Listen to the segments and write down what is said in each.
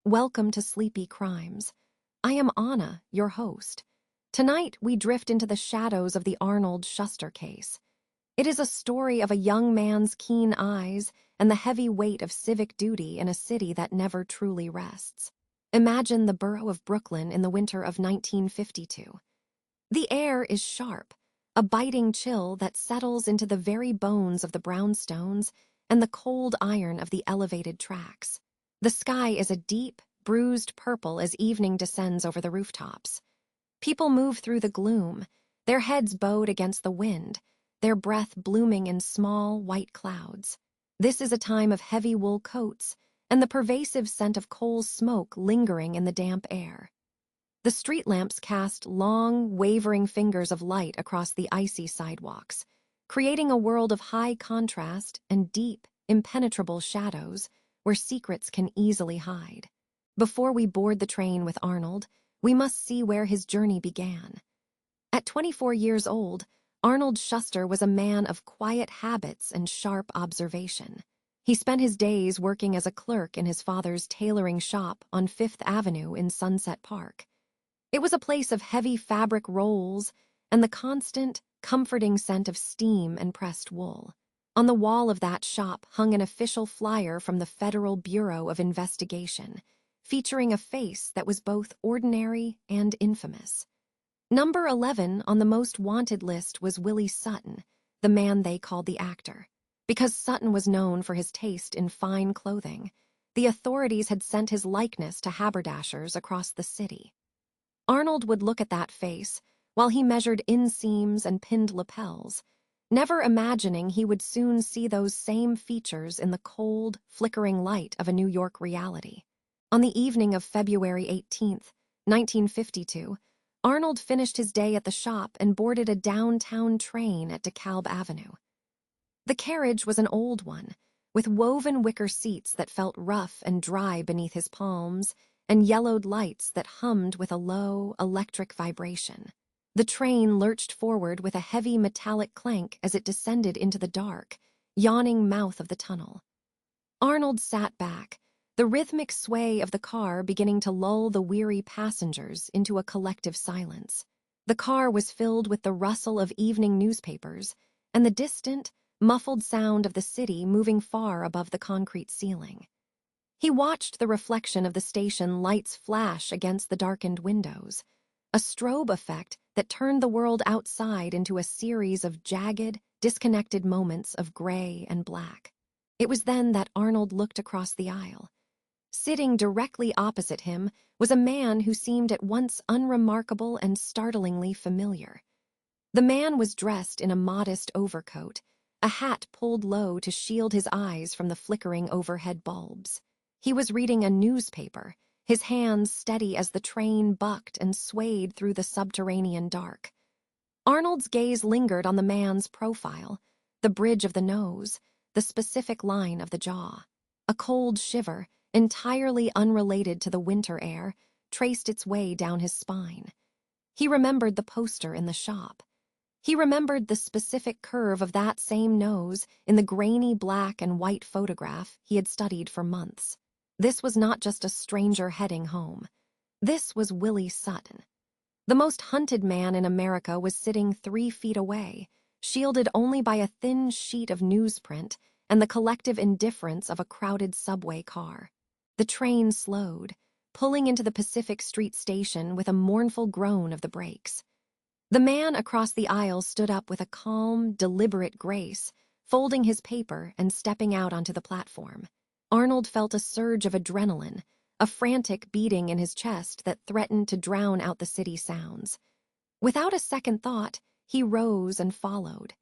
Welcome to Sleepy Crimes. I am Anna, your host. Tonight, we drift into the shadows of the Arnold Schuster case. It is a story of a young man's keen eyes and the heavy weight of civic duty in a city that never truly rests. Imagine the borough of Brooklyn in the winter of 1952. The air is sharp, a biting chill that settles into the very bones of the brownstones and the cold iron of the elevated tracks. The sky is a deep, bruised purple as evening descends over the rooftops. People move through the gloom, their heads bowed against the wind, their breath blooming in small, white clouds. This is a time of heavy wool coats and the pervasive scent of coal smoke lingering in the damp air. The street lamps cast long, wavering fingers of light across the icy sidewalks, creating a world of high contrast and deep, impenetrable shadows where secrets can easily hide. Before we board the train with Arnold, we must see where his journey began. At 24 years old, Arnold Schuster was a man of quiet habits and sharp observation. He spent his days working as a clerk in his father's tailoring shop on Fifth Avenue in Sunset Park. It was a place of heavy fabric rolls and the constant, comforting scent of steam and pressed wool. On the wall of that shop hung an official flyer from the Federal Bureau of Investigation, featuring a face that was both ordinary and infamous. Number 11 on the most wanted list was Willie Sutton, the man they called the actor. Because Sutton was known for his taste in fine clothing, the authorities had sent his likeness to haberdashers across the city. Arnold would look at that face while he measured inseams and pinned lapels, never imagining he would soon see those same features in the cold, flickering light of a New York reality. On the evening of February 18th, 1952, Arnold finished his day at the shop and boarded a downtown train at DeKalb Avenue. The carriage was an old one, with woven wicker seats that felt rough and dry beneath his palms and yellowed lights that hummed with a low, electric vibration. The train lurched forward with a heavy metallic clank as it descended into the dark, yawning mouth of the tunnel. Arnold sat back, the rhythmic sway of the car beginning to lull the weary passengers into a collective silence. The car was filled with the rustle of evening newspapers and the distant, muffled sound of the city moving far above the concrete ceiling. He watched the reflection of the station lights flash against the darkened windows, a strobe effect that turned the world outside into a series of jagged, disconnected moments of gray and black. It was then that Arnold looked across the aisle. Sitting directly opposite him was a man who seemed at once unremarkable and startlingly familiar. The man was dressed in a modest overcoat, a hat pulled low to shield his eyes from the flickering overhead bulbs. He was reading a newspaper, his hands steady as the train bucked and swayed through the subterranean dark. Arnold's gaze lingered on the man's profile, the bridge of the nose, the specific line of the jaw. A cold shiver, entirely unrelated to the winter air, traced its way down his spine. He remembered the poster in the shop. He remembered the specific curve of that same nose in the grainy black and white photograph he had studied for months. This was not just a stranger heading home. This was Willie Sutton. The most hunted man in America was sitting 3 feet away, shielded only by a thin sheet of newsprint and the collective indifference of a crowded subway car. The train slowed, pulling into the Pacific Street station with a mournful groan of the brakes. The man across the aisle stood up with a calm, deliberate grace, folding his paper and stepping out onto the platform. Arnold felt a surge of adrenaline, a frantic beating in his chest that threatened to drown out the city sounds. Without a second thought, he rose and followed.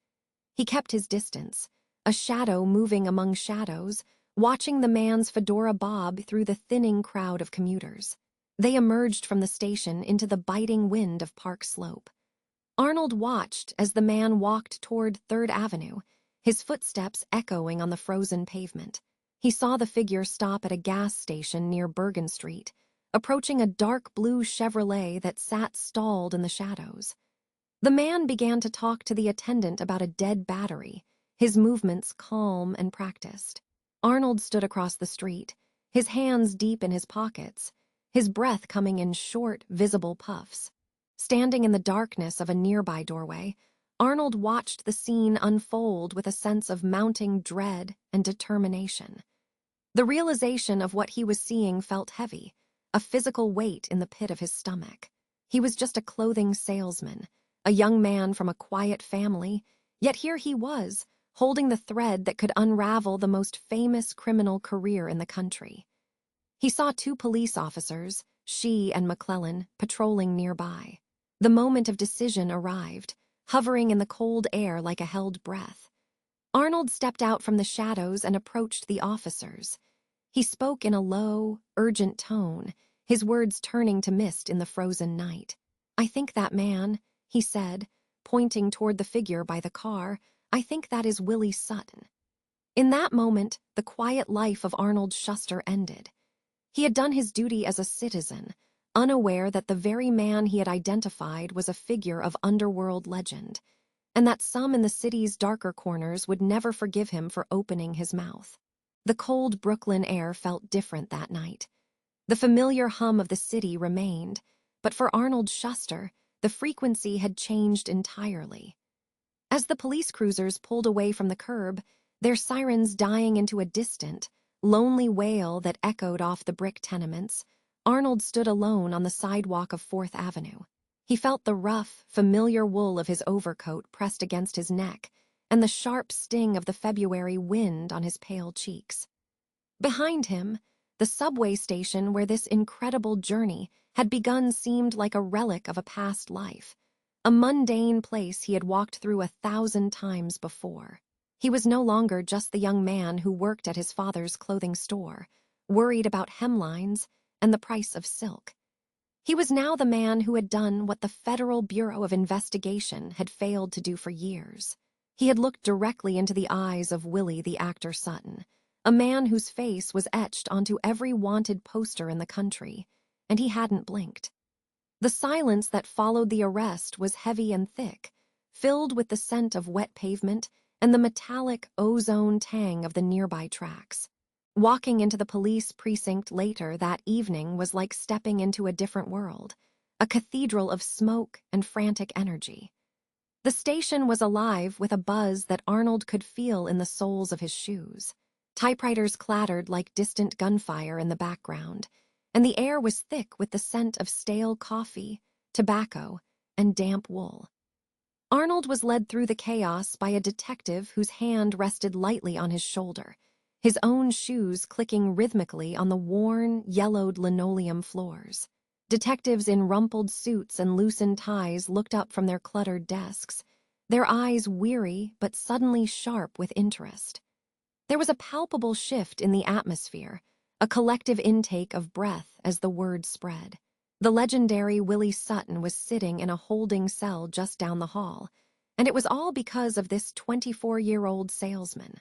He kept his distance, a shadow moving among shadows, watching the man's fedora bob through the thinning crowd of commuters. They emerged from the station into the biting wind of Park Slope. Arnold watched as the man walked toward 3rd Avenue, his footsteps echoing on the frozen pavement. He saw the figure stop at a gas station near Bergen Street, approaching a dark blue Chevrolet that sat stalled in the shadows. The man began to talk to the attendant about a dead battery, his movements calm and practiced. Arnold stood across the street, his hands deep in his pockets, his breath coming in short, visible puffs. Standing in the darkness of a nearby doorway, Arnold watched the scene unfold with a sense of mounting dread and determination. The realization of what he was seeing felt heavy, a physical weight in the pit of his stomach. He was just a clothing salesman, a young man from a quiet family, yet here he was, holding the thread that could unravel the most famous criminal career in the country. He saw two police officers, Shee and McClellan, patrolling nearby. The moment of decision arrived, hovering in the cold air like a held breath. Arnold stepped out from the shadows and approached the officers. He spoke in a low, urgent tone, his words turning to mist in the frozen night. "I think that man," he said, pointing toward the figure by the car, "I think that is Willie Sutton." In that moment, the quiet life of Arnold Schuster ended. He had done his duty as a citizen, unaware that the very man he had identified was a figure of underworld legend, and that some in the city's darker corners would never forgive him for opening his mouth. The cold Brooklyn air felt different that night. The familiar hum of the city remained, but for Arnold Schuster, the frequency had changed entirely. As the police cruisers pulled away from the curb, their sirens dying into a distant, lonely wail that echoed off the brick tenements, Arnold stood alone on the sidewalk of 4th Avenue. He felt the rough, familiar wool of his overcoat pressed against his neck and the sharp sting of the February wind on his pale cheeks. Behind him, the subway station where this incredible journey had begun seemed like a relic of a past life, a mundane place he had walked through 1,000 times before. He was no longer just the young man who worked at his father's clothing store, worried about hemlines and the price of silk. He was now the man who had done what the Federal Bureau of Investigation had failed to do for years. He had looked directly into the eyes of Willie the actor Sutton, a man whose face was etched onto every wanted poster in the country, and he hadn't blinked. The silence that followed the arrest was heavy and thick, filled with the scent of wet pavement and the metallic ozone tang of the nearby tracks. Walking into the police precinct later that evening was like stepping into a different world, a cathedral of smoke and frantic energy. The station was alive with a buzz that Arnold could feel in the soles of his shoes. Typewriters clattered like distant gunfire in the background, and the air was thick with the scent of stale coffee, tobacco, and damp wool. Arnold was led through the chaos by a detective whose hand rested lightly on his shoulder, his own shoes clicking rhythmically on the worn, yellowed linoleum floors. Detectives in rumpled suits and loosened ties looked up from their cluttered desks, their eyes weary but suddenly sharp with interest. There was a palpable shift in the atmosphere, a collective intake of breath as the word spread. The legendary Willie Sutton was sitting in a holding cell just down the hall, and it was all because of this 24-year-old salesman.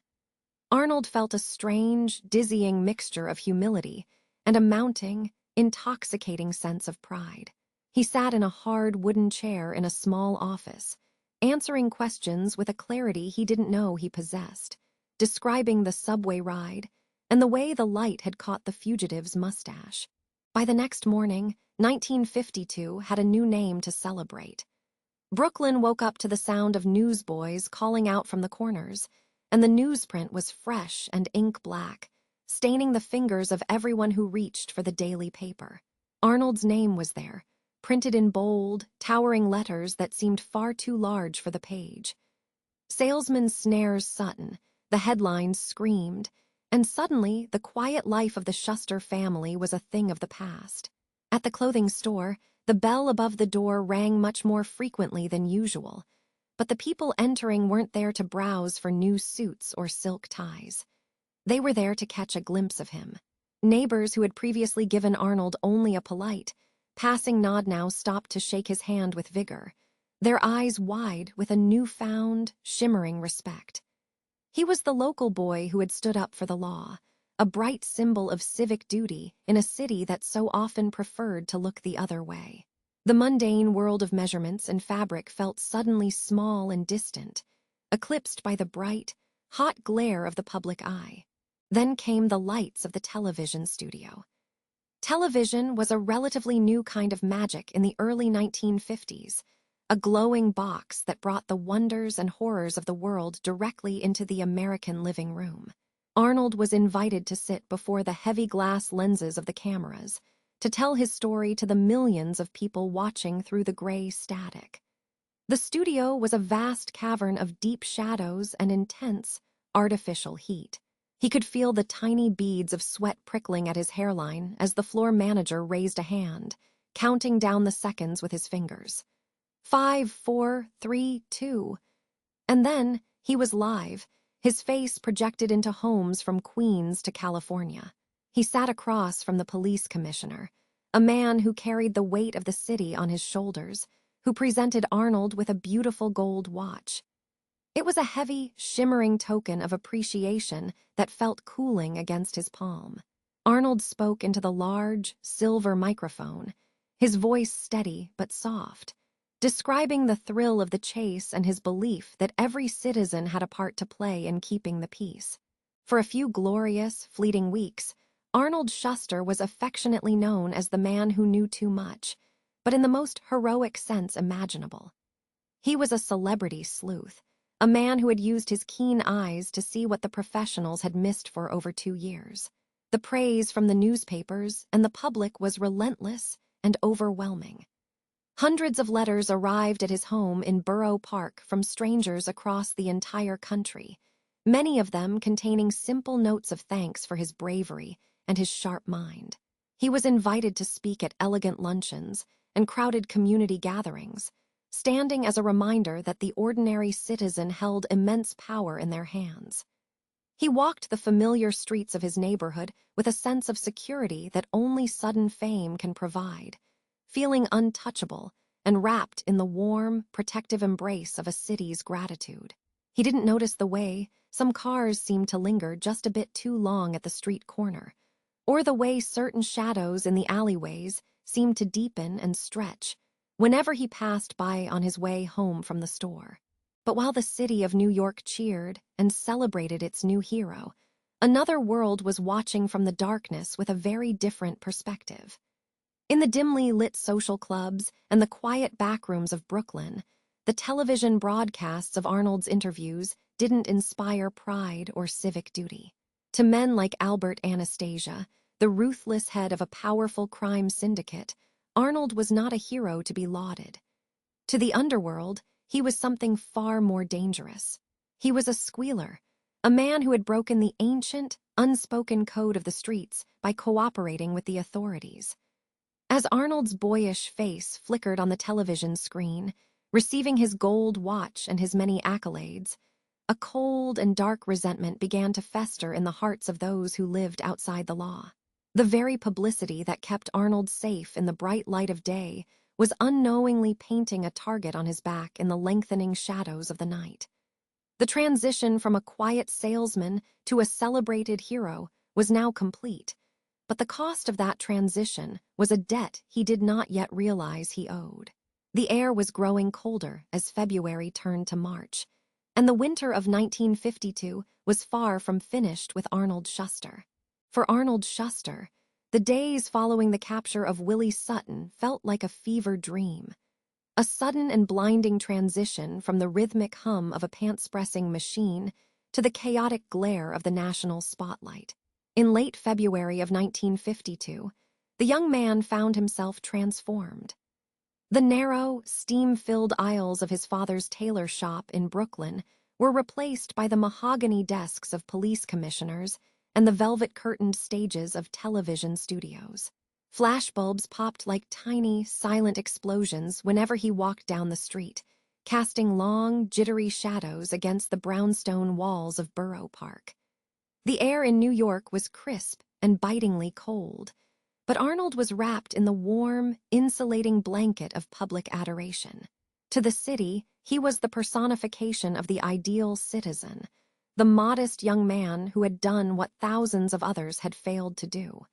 Arnold felt a strange, dizzying mixture of humility and a mounting, intoxicating sense of pride. He sat in a hard wooden chair in a small office, answering questions with a clarity he didn't know he possessed, describing the subway ride and the way the light had caught the fugitive's mustache. By the next morning, 1952 had a new name to celebrate. Brooklyn woke up to the sound of newsboys calling out from the corners, and the newsprint was fresh and ink black, staining the fingers of everyone who reached for the daily paper. Arnold's name was there, printed in bold, towering letters that seemed far too large for the page. Salesman snares Sutton, the headlines screamed, and suddenly the quiet life of the Schuster family was a thing of the past. At the clothing store, the bell above the door rang much more frequently than usual, but the people entering weren't there to browse for new suits or silk ties. They were there to catch a glimpse of him. Neighbors who had previously given Arnold only a polite, passing nod now stopped to shake his hand with vigor, their eyes wide with a newfound, shimmering respect. He was the local boy who had stood up for the law, a bright symbol of civic duty in a city that so often preferred to look the other way. The mundane world of measurements and fabric felt suddenly small and distant, eclipsed by the bright, hot glare of the public eye. Then came the lights of the television studio. Television was a relatively new kind of magic in the early 1950s, a glowing box that brought the wonders and horrors of the world directly into the American living room. Arnold was invited to sit before the heavy glass lenses of the cameras, to tell his story to the millions of people watching through the gray static. The studio was a vast cavern of deep shadows and intense, artificial heat. He could feel the tiny beads of sweat prickling at his hairline as the floor manager raised a hand, counting down the seconds with his fingers. 5, 4, 3, 2. And then he was live, his face projected into homes from Queens to California. He sat across from the police commissioner, a man who carried the weight of the city on his shoulders, who presented Arnold with a beautiful gold watch. It was a heavy, shimmering token of appreciation that felt cooling against his palm. Arnold spoke into the large, silver microphone, his voice steady but soft, describing the thrill of the chase and his belief that every citizen had a part to play in keeping the peace. For a few glorious, fleeting weeks, Arnold Schuster was affectionately known as the man who knew too much, but in the most heroic sense imaginable. He was a celebrity sleuth, a man who had used his keen eyes to see what the professionals had missed for over 2 years. The praise from the newspapers and the public was relentless and overwhelming. Hundreds of letters arrived at his home in Borough Park from strangers across the entire country, many of them containing simple notes of thanks for his bravery and his sharp mind. He was invited to speak at elegant luncheons and crowded community gatherings, standing as a reminder that the ordinary citizen held immense power in their hands. He walked the familiar streets of his neighborhood with a sense of security that only sudden fame can provide, feeling untouchable and wrapped in the warm, protective embrace of a city's gratitude. He didn't notice the way some cars seemed to linger just a bit too long at the street corner, or the way certain shadows in the alleyways seemed to deepen and stretch whenever he passed by on his way home from the store. But while the city of New York cheered and celebrated its new hero, another world was watching from the darkness with a very different perspective. In the dimly lit social clubs and the quiet backrooms of Brooklyn, the television broadcasts of Arnold's interviews didn't inspire pride or civic duty. To men like Albert Anastasia, the ruthless head of a powerful crime syndicate, Arnold was not a hero to be lauded. To the underworld, he was something far more dangerous. He was a squealer, a man who had broken the ancient, unspoken code of the streets by cooperating with the authorities. As Arnold's boyish face flickered on the television screen, receiving his gold watch and his many accolades, a cold and dark resentment began to fester in the hearts of those who lived outside the law. The very publicity that kept Arnold safe in the bright light of day was unknowingly painting a target on his back in the lengthening shadows of the night. The transition from a quiet salesman to a celebrated hero was now complete, but the cost of that transition was a debt he did not yet realize he owed. The air was growing colder as February turned to March, and the winter of 1952 was far from finished with Arnold Schuster. For Arnold Schuster, the days following the capture of Willie Sutton felt like a fever dream, a sudden and blinding transition from the rhythmic hum of a pants-pressing machine to the chaotic glare of the national spotlight. In late February of 1952, the young man found himself transformed. The narrow, steam-filled aisles of his father's tailor shop in Brooklyn were replaced by the mahogany desks of police commissioners and the velvet-curtained stages of television studios. Flashbulbs popped like tiny, silent explosions whenever he walked down the street, casting long, jittery shadows against the brownstone walls of Borough Park. The air in New York was crisp and bitingly cold, but Arnold was wrapped in the warm, insulating blanket of public adoration. To the city, he was the personification of the ideal citizen, the modest young man who had done what thousands of others had failed to do.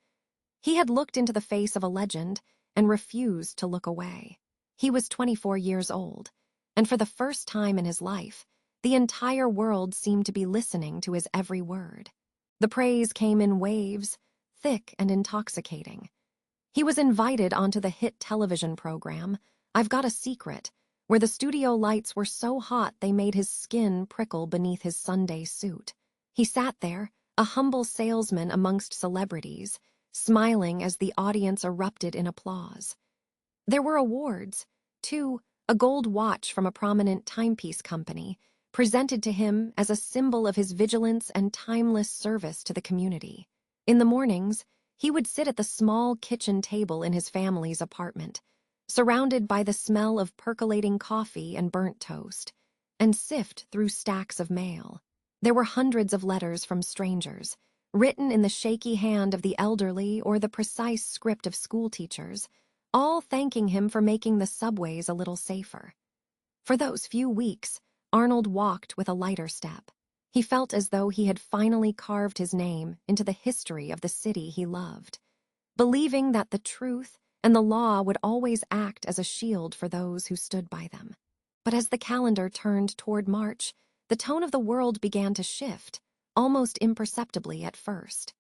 He had looked into the face of a legend and refused to look away. He was 24 years old, and for the first time in his life, the entire world seemed to be listening to his every word. The praise came in waves, thick and intoxicating. He was invited onto the hit television program, I've Got a Secret, where the studio lights were so hot they made his skin prickle beneath his Sunday suit. He sat there, a humble salesman amongst celebrities, smiling as the audience erupted in applause. There were awards, too, a gold watch from a prominent timepiece company, presented to him as a symbol of his vigilance and timeless service to the community. In the mornings, he would sit at the small kitchen table in his family's apartment, surrounded by the smell of percolating coffee and burnt toast, and sift through stacks of mail. There were hundreds of letters from strangers, written in the shaky hand of the elderly or the precise script of schoolteachers, all thanking him for making the subways a little safer. For those few weeks, Arnold walked with a lighter step. He felt as though he had finally carved his name into the history of the city he loved, believing that the truth and the law would always act as a shield for those who stood by them. But as the calendar turned toward March, the tone of the world began to shift, almost imperceptibly at first.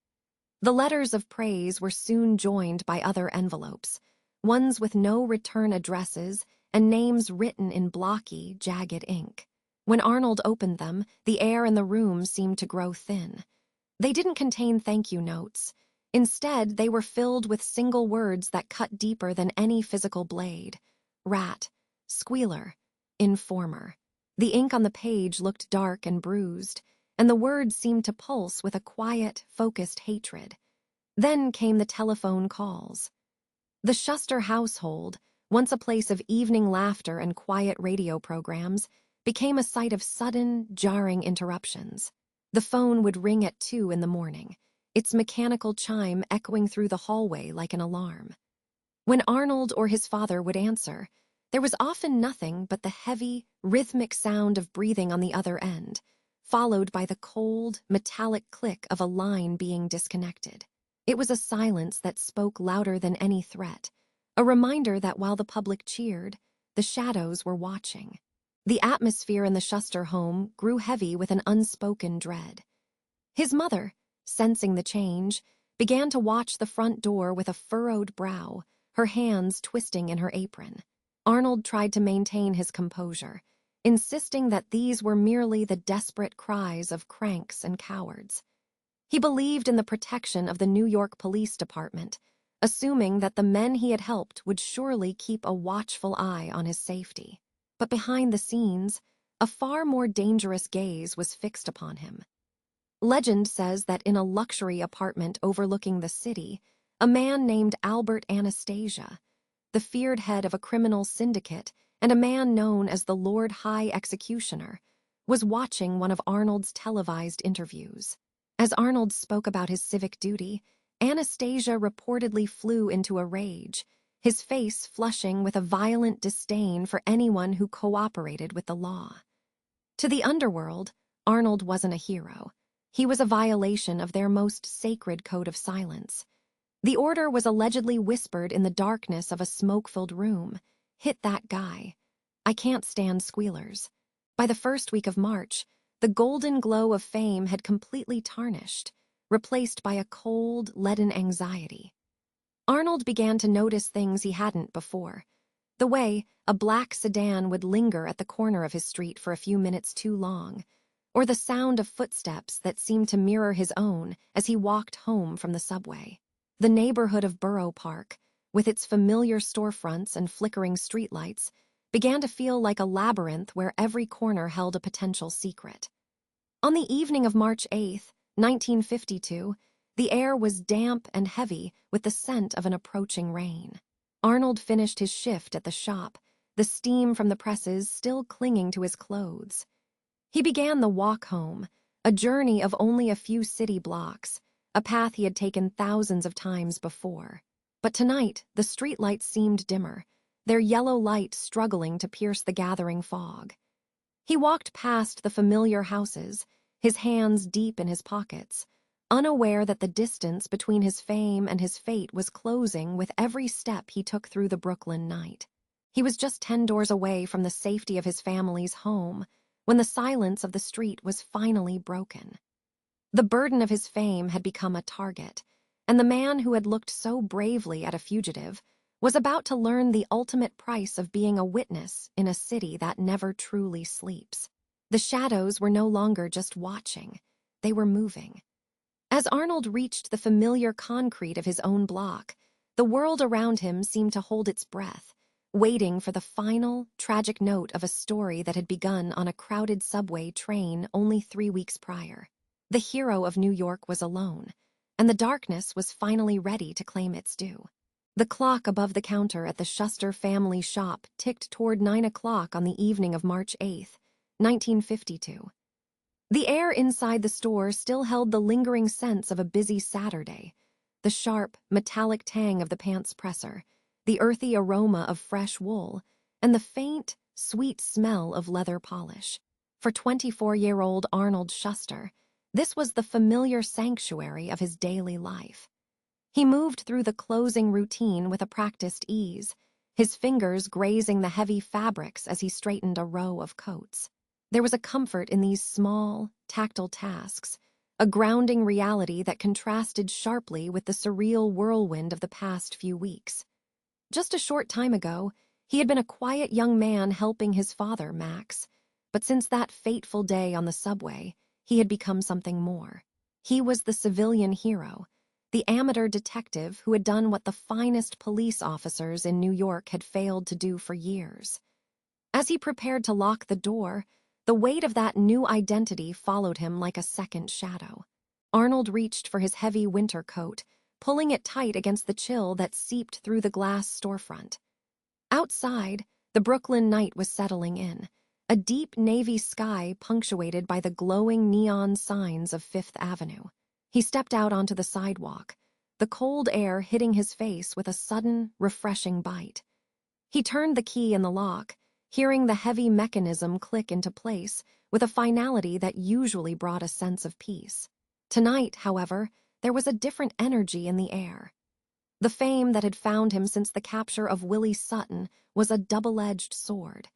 The letters of praise were soon joined by other envelopes, ones with no return addresses and names written in blocky, jagged ink. When Arnold opened them, the air in the room seemed to grow thin. They didn't contain thank you notes. Instead, they were filled with single words that cut deeper than any physical blade. Rat, squealer, informer. The ink on the page looked dark and bruised, and the words seemed to pulse with a quiet, focused hatred. Then came the telephone calls. The Schuster household, once a place of evening laughter and quiet radio programs, became a site of sudden, jarring interruptions. The phone would ring at 2 in the morning, its mechanical chime echoing through the hallway like an alarm. When Arnold or his father would answer, there was often nothing but the heavy, rhythmic sound of breathing on the other end, followed by the cold, metallic click of a line being disconnected. It was a silence that spoke louder than any threat, a reminder that while the public cheered, the shadows were watching. The atmosphere in the Schuster home grew heavy with an unspoken dread. His mother, sensing the change, began to watch the front door with a furrowed brow, her hands twisting in her apron. Arnold tried to maintain his composure, insisting that these were merely the desperate cries of cranks and cowards. He believed in the protection of the New York Police Department, assuming that the men he had helped would surely keep a watchful eye on his safety. But behind the scenes, a far more dangerous gaze was fixed upon him. Legend says that in a luxury apartment overlooking the city, a man named Albert Anastasia, the feared head of a criminal syndicate and a man known as the Lord High Executioner, was watching one of Arnold's televised interviews. As Arnold spoke about his civic duty, Anastasia reportedly flew into a rage, his face flushing with a violent disdain for anyone who cooperated with the law. To the underworld, Arnold wasn't a hero. He was a violation of their most sacred code of silence. The order was allegedly whispered in the darkness of a smoke-filled room. Hit that guy. I can't stand squealers. By the first week of March, the golden glow of fame had completely tarnished, replaced by a cold, leaden anxiety. Arnold began to notice things he hadn't before. The way a black sedan would linger at the corner of his street for a few minutes too long, or the sound of footsteps that seemed to mirror his own as he walked home from the subway. The neighborhood of Borough Park, with its familiar storefronts and flickering streetlights, began to feel like a labyrinth where every corner held a potential secret. On the evening of March 8, 1952, the air was damp and heavy with the scent of an approaching rain. Arnold finished his shift at the shop, the steam from the presses still clinging to his clothes. He began the walk home, a journey of only a few city blocks, a path he had taken thousands of times before. But tonight, the streetlights seemed dimmer, their yellow light struggling to pierce the gathering fog. He walked past the familiar houses, his hands deep in his pockets, unaware that the distance between his fame and his fate was closing with every step he took through the Brooklyn night. He was just 10 doors away from the safety of his family's home when the silence of the street was finally broken. The burden of his fame had become a target, and the man who had looked so bravely at a fugitive was about to learn the ultimate price of being a witness in a city that never truly sleeps. The shadows were no longer just watching, they were moving. As Arnold reached the familiar concrete of his own block, the world around him seemed to hold its breath, waiting for the final, tragic note of a story that had begun on a crowded subway train only 3 weeks prior. The hero of New York was alone, and the darkness was finally ready to claim its due. The clock above the counter at the Schuster family shop ticked toward 9 o'clock on the evening of March 8, 1952. The air inside the store still held the lingering sense of a busy Saturday, the sharp, metallic tang of the pants presser, the earthy aroma of fresh wool, and the faint, sweet smell of leather polish. For 24-year-old Arnold Schuster, this was the familiar sanctuary of his daily life. He moved through the closing routine with a practiced ease, his fingers grazing the heavy fabrics as he straightened a row of coats. There was a comfort in these small, tactile tasks, a grounding reality that contrasted sharply with the surreal whirlwind of the past few weeks. Just a short time ago, he had been a quiet young man helping his father, Max, but since that fateful day on the subway, he had become something more. He was the civilian hero, the amateur detective who had done what the finest police officers in New York had failed to do for years. As he prepared to lock the door, the weight of that new identity followed him like a second shadow. Arnold reached for his heavy winter coat, pulling it tight against the chill that seeped through the glass storefront. Outside, the Brooklyn night was settling in, a deep navy sky punctuated by the glowing neon signs of Fifth Avenue. He stepped out onto the sidewalk, the cold air hitting his face with a sudden, refreshing bite. He turned the key in the lock, hearing the heavy mechanism click into place with a finality that usually brought a sense of peace. Tonight, however, there was a different energy in the air. The fame that had found him since the capture of Willie Sutton was a double-edged sword.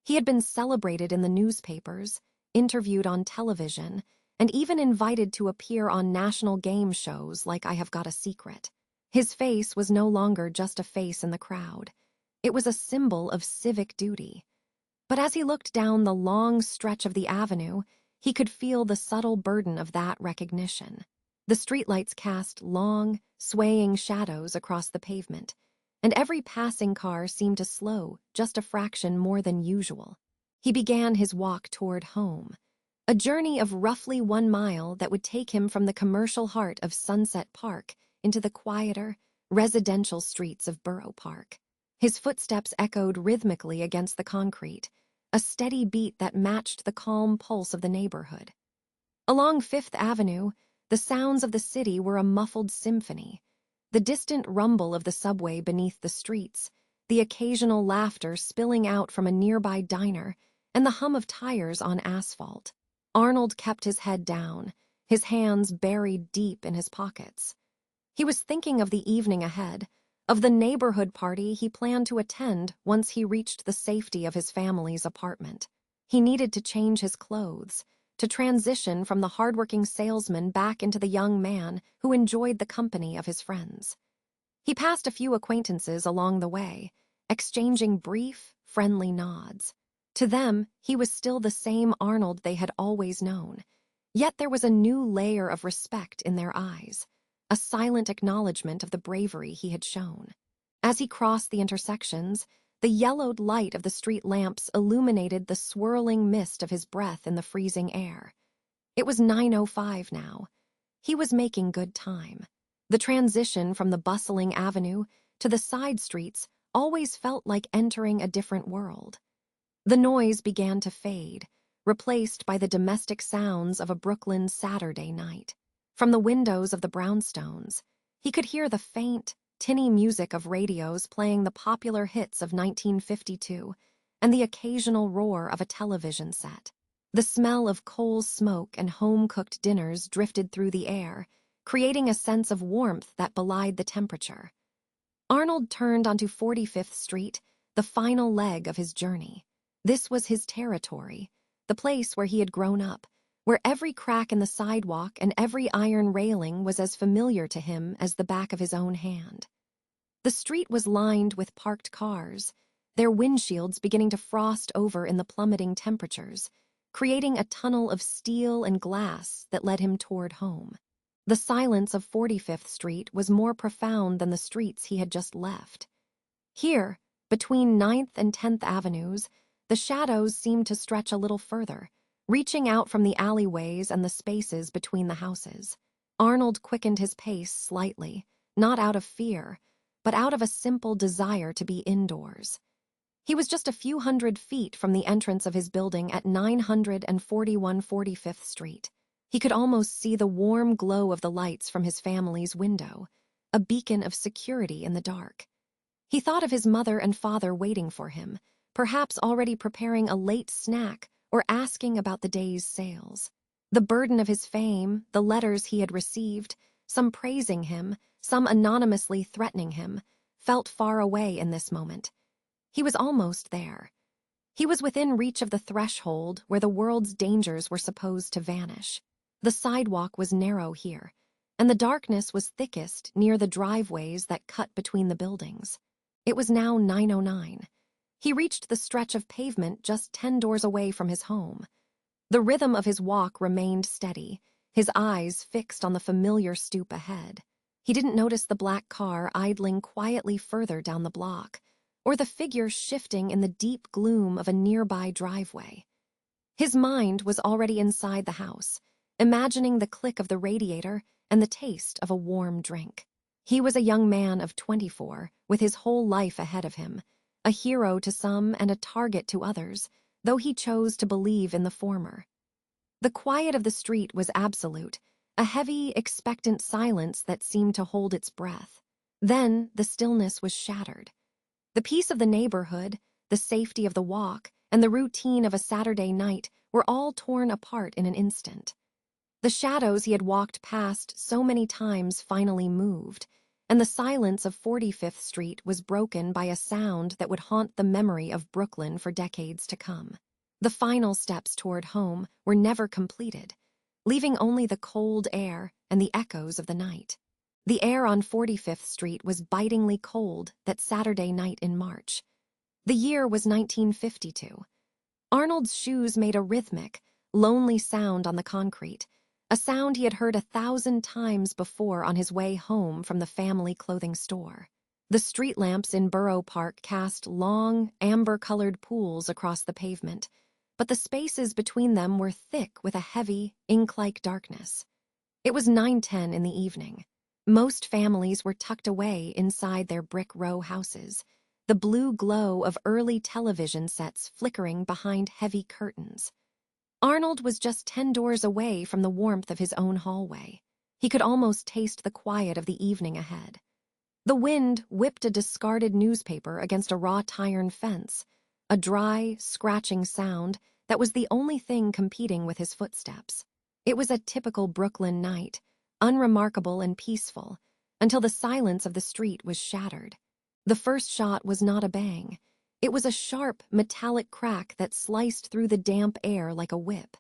He had been celebrated in the newspapers, interviewed on television, and even invited to appear on national game shows like I Have Got a Secret. His face was no longer just a face in the crowd. It was a symbol of civic duty. But as he looked down the long stretch of the avenue, he could feel the subtle burden of that recognition. The streetlights cast long, swaying shadows across the pavement, and every passing car seemed to slow just a fraction more than usual. He began his walk toward home, a journey of roughly 1 mile that would take him from the commercial heart of Sunset Park into the quieter, residential streets of Borough Park. His footsteps echoed rhythmically against the concrete, a steady beat that matched the calm pulse of the neighborhood. Along Fifth Avenue, the sounds of the city were a muffled symphony, the distant rumble of the subway beneath the streets, the occasional laughter spilling out from a nearby diner, and the hum of tires on asphalt. Arnold kept his head down, his hands buried deep in his pockets. He was thinking of the evening ahead, of the neighborhood party he planned to attend once he reached the safety of his family's apartment. He needed to change his clothes, to transition from the hardworking salesman back into the young man who enjoyed the company of his friends. He passed a few acquaintances along the way, exchanging brief, friendly nods. To them, he was still the same Arnold they had always known, yet there was a new layer of respect in their eyes, a silent acknowledgement of the bravery he had shown. As he crossed the intersections, the yellowed light of the street lamps illuminated the swirling mist of his breath in the freezing air. It was 9:05 now. He was making good time. The transition from the bustling avenue to the side streets always felt like entering a different world. The noise began to fade, replaced by the domestic sounds of a Brooklyn Saturday night. From the windows of the brownstones, he could hear the faint, tinny music of radios playing the popular hits of 1952 and the occasional roar of a television set. The smell of coal smoke and home-cooked dinners drifted through the air, creating a sense of warmth that belied the temperature. Arnold turned onto 45th Street, the final leg of his journey. This was his territory, the place where he had grown up, where every crack in the sidewalk and every iron railing was as familiar to him as the back of his own hand. The street was lined with parked cars, their windshields beginning to frost over in the plummeting temperatures, creating a tunnel of steel and glass that led him toward home. The silence of 45th Street was more profound than the streets he had just left. Here, between 9th and 10th Avenues, the shadows seemed to stretch a little further, reaching out from the alleyways and the spaces between the houses. Arnold quickened his pace slightly, not out of fear, but out of a simple desire to be indoors. He was just a few hundred feet from the entrance of his building at 941 45th Street. He could almost see the warm glow of the lights from his family's window, a beacon of security in the dark. He thought of his mother and father waiting for him, perhaps already preparing a late snack or asking about the day's sales. The burden of his fame, the letters he had received, some praising him, some anonymously threatening him, felt far away in this moment. He was almost there. He was within reach of the threshold where the world's dangers were supposed to vanish. The sidewalk was narrow here, and the darkness was thickest near the driveways that cut between the buildings. It was now 9:09. He reached the stretch of pavement just 10 doors away from his home. The rhythm of his walk remained steady, his eyes fixed on the familiar stoop ahead. He didn't notice the black car idling quietly further down the block, or the figure shifting in the deep gloom of a nearby driveway. His mind was already inside the house, imagining the click of the radiator and the taste of a warm drink. He was a young man of 24, with his whole life ahead of him, a hero to some and a target to others, though he chose to believe in the former. The quiet of the street was absolute, a heavy, expectant silence that seemed to hold its breath. Then the stillness was shattered. The peace of the neighborhood, the safety of the walk, and the routine of a Saturday night were all torn apart in an instant. The shadows he had walked past so many times finally moved, and the silence of 45th Street was broken by a sound that would haunt the memory of Brooklyn for decades to come. The final steps toward home were never completed, leaving only the cold air and the echoes of the night. The air on 45th Street was bitingly cold that Saturday night in March. The year was 1952. Arnold's shoes made a rhythmic, lonely sound on the concrete, a sound he had heard 1,000 times before on his way home from the family clothing store. The street lamps in Borough Park cast long, amber-colored pools across the pavement, but the spaces between them were thick with a heavy, ink-like darkness. It was 9:10 in the evening. Most families were tucked away inside their brick row houses, the blue glow of early television sets flickering behind heavy curtains. Arnold was just 10 doors away from the warmth of his own hallway. He could almost taste the quiet of the evening ahead. The wind whipped a discarded newspaper against a wrought iron fence, a dry, scratching sound that was the only thing competing with his footsteps. It was a typical Brooklyn night, unremarkable and peaceful, until the silence of the street was shattered. The first shot was not a bang. It was a sharp, metallic crack that sliced through the damp air like a whip.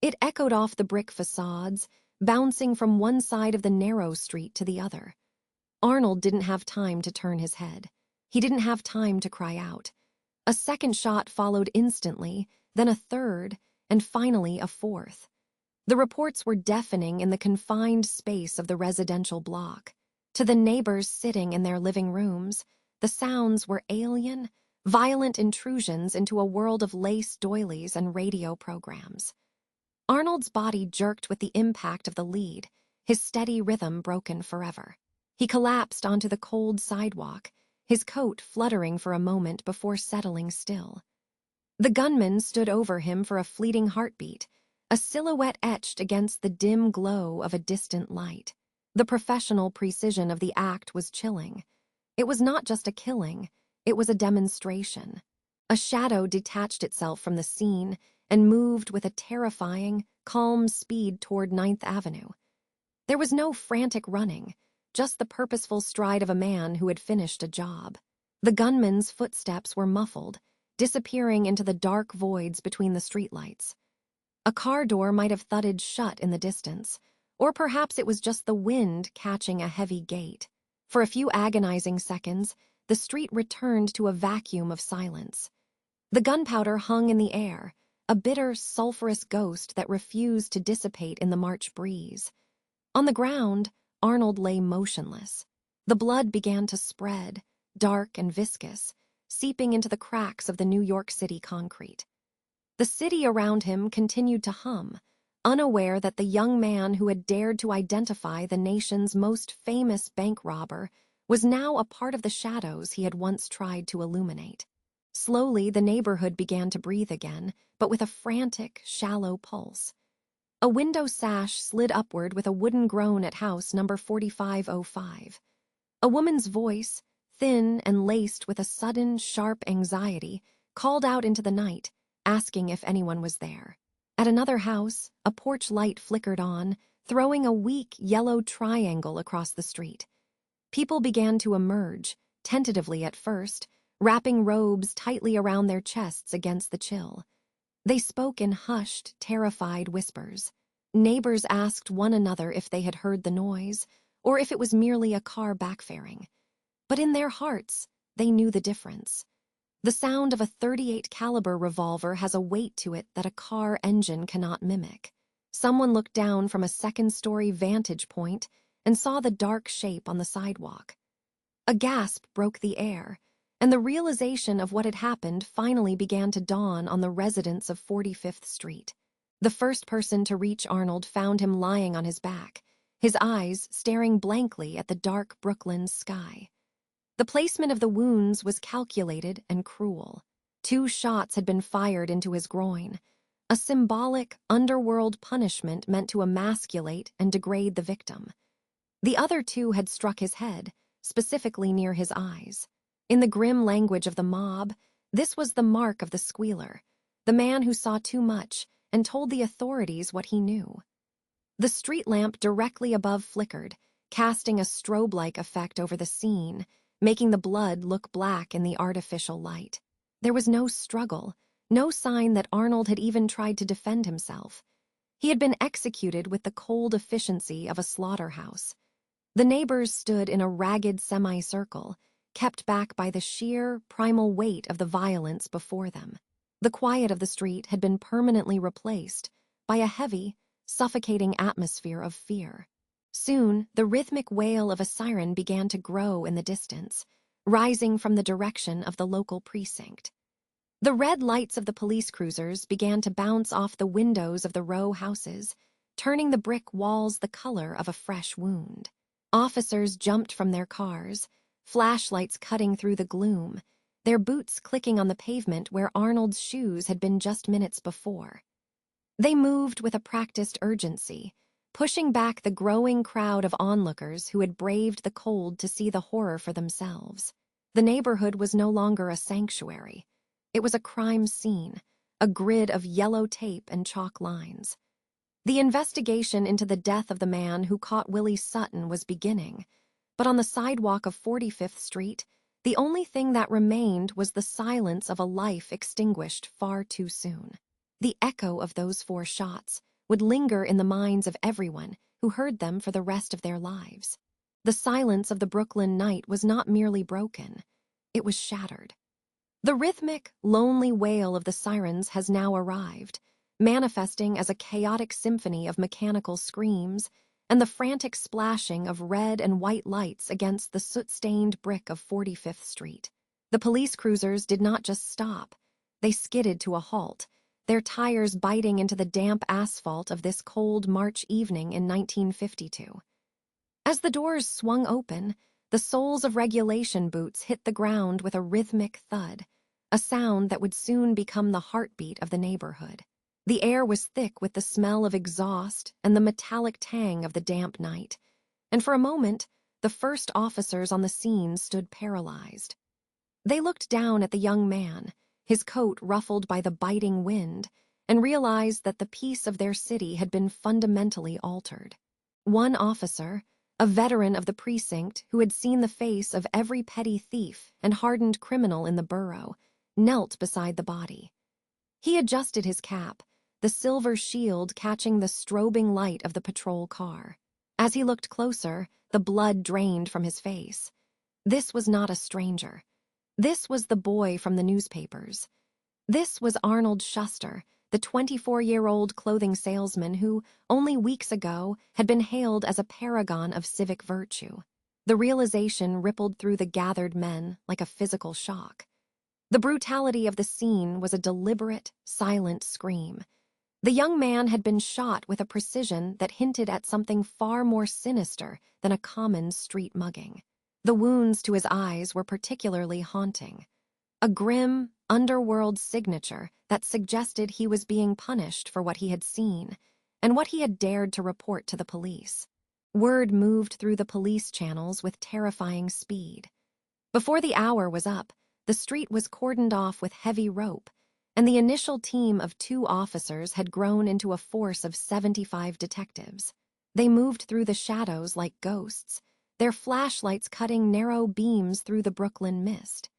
It echoed off the brick facades, bouncing from one side of the narrow street to the other. Arnold didn't have time to turn his head. He didn't have time to cry out. A second shot followed instantly, then a third, and finally a fourth. The reports were deafening in the confined space of the residential block. To the neighbors sitting in their living rooms, the sounds were alien, violent intrusions into a world of lace doilies and radio programs. Arnold's body jerked with the impact of the lead, his steady rhythm broken forever. He collapsed onto the cold sidewalk, his coat fluttering for a moment before settling still. The gunman stood over him for a fleeting heartbeat, a silhouette etched against the dim glow of a distant light. The professional precision of the act was chilling. It was not just a killing, it was a demonstration. A shadow detached itself from the scene and moved with a terrifying, calm speed toward 9th Avenue. There was no frantic running, just the purposeful stride of a man who had finished a job. The gunman's footsteps were muffled, disappearing into the dark voids between the streetlights. A car door might have thudded shut in the distance, or perhaps it was just the wind catching a heavy gate. For a few agonizing seconds, the street returned to a vacuum of silence. The gunpowder hung in the air, a bitter, sulphurous ghost that refused to dissipate in the March breeze. On the ground, Arnold lay motionless. The blood began to spread, dark and viscous, seeping into the cracks of the New York City concrete. The city around him continued to hum, unaware that the young man who had dared to identify the nation's most famous bank robber was now a part of the shadows he had once tried to illuminate. Slowly, the neighborhood began to breathe again, but with a frantic, shallow pulse. A window sash slid upward with a wooden groan at house number 4505. A woman's voice, thin and laced with a sudden, sharp anxiety, called out into the night, asking if anyone was there. At another house, a porch light flickered on, throwing a weak yellow triangle across the street. People began to emerge, tentatively at first, wrapping robes tightly around their chests against the chill. They spoke in hushed, terrified whispers. Neighbors asked one another if they had heard the noise, or if it was merely a car backfiring. But in their hearts, they knew the difference. The sound of a .38 caliber revolver has a weight to it that a car engine cannot mimic. Someone looked down from a second-story vantage point and saw the dark shape on the sidewalk. A gasp broke the air, and the realization of what had happened finally began to dawn on the residents of 45th Street. The first person to reach Arnold found him lying on his back, his eyes staring blankly at the dark Brooklyn sky. The placement of the wounds was calculated and cruel. 2 shots had been fired into his groin, a symbolic, underworld punishment meant to emasculate and degrade the victim. The other 2 had struck his head, specifically near his eyes. In the grim language of the mob, this was the mark of the squealer, the man who saw too much and told the authorities what he knew. The street lamp directly above flickered, casting a strobe-like effect over the scene, making the blood look black in the artificial light. There was no struggle, no sign that Arnold had even tried to defend himself. He had been executed with the cold efficiency of a slaughterhouse. The neighbors stood in a ragged semicircle, kept back by the sheer, primal weight of the violence before them. The quiet of the street had been permanently replaced by a heavy, suffocating atmosphere of fear. Soon, the rhythmic wail of a siren began to grow in the distance, rising from the direction of the local precinct. The red lights of the police cruisers began to bounce off the windows of the row houses, turning the brick walls the color of a fresh wound. Officers jumped from their cars, flashlights cutting through the gloom, their boots clicking on the pavement where Arnold's shoes had been just minutes before. They moved with a practiced urgency, pushing back the growing crowd of onlookers who had braved the cold to see the horror for themselves. The neighborhood was no longer a sanctuary. It was a crime scene, a grid of yellow tape and chalk lines. The investigation into the death of the man who caught Willie Sutton was beginning, but on the sidewalk of 45th Street, the only thing that remained was the silence of a life extinguished far too soon. The echo of those 4 shots would linger in the minds of everyone who heard them for the rest of their lives. The silence of the Brooklyn night was not merely broken, it was shattered. The rhythmic, lonely wail of the sirens has now arrived, manifesting as a chaotic symphony of mechanical screams and the frantic splashing of red and white lights against the soot-stained brick of 45th Street. The police cruisers did not just stop, they skidded to a halt, their tires biting into the damp asphalt of this cold March evening in 1952. As the doors swung open, the soles of regulation boots hit the ground with a rhythmic thud, a sound that would soon become the heartbeat of the neighborhood. The air was thick with the smell of exhaust and the metallic tang of the damp night, and for a moment, the first officers on the scene stood paralyzed. They looked down at the young man, his coat ruffled by the biting wind, and realized that the peace of their city had been fundamentally altered. One officer, a veteran of the precinct who had seen the face of every petty thief and hardened criminal in the borough, knelt beside the body. He adjusted his cap, the silver shield catching the strobing light of the patrol car. As he looked closer, the blood drained from his face. This was not a stranger. This was the boy from the newspapers. This was Arnold Schuster, the 24-year-old clothing salesman who, only weeks ago, had been hailed as a paragon of civic virtue. The realization rippled through the gathered men like a physical shock. The brutality of the scene was a deliberate, silent scream. The young man had been shot with a precision that hinted at something far more sinister than a common street mugging. The wounds to his eyes were particularly haunting. A grim, underworld signature that suggested he was being punished for what he had seen and what he had dared to report to the police. Word moved through the police channels with terrifying speed. Before the hour was up, the street was cordoned off with heavy rope, and the initial team of 2 officers had grown into a force of 75 detectives. They moved through the shadows like ghosts, their flashlights cutting narrow beams through the Brooklyn mist.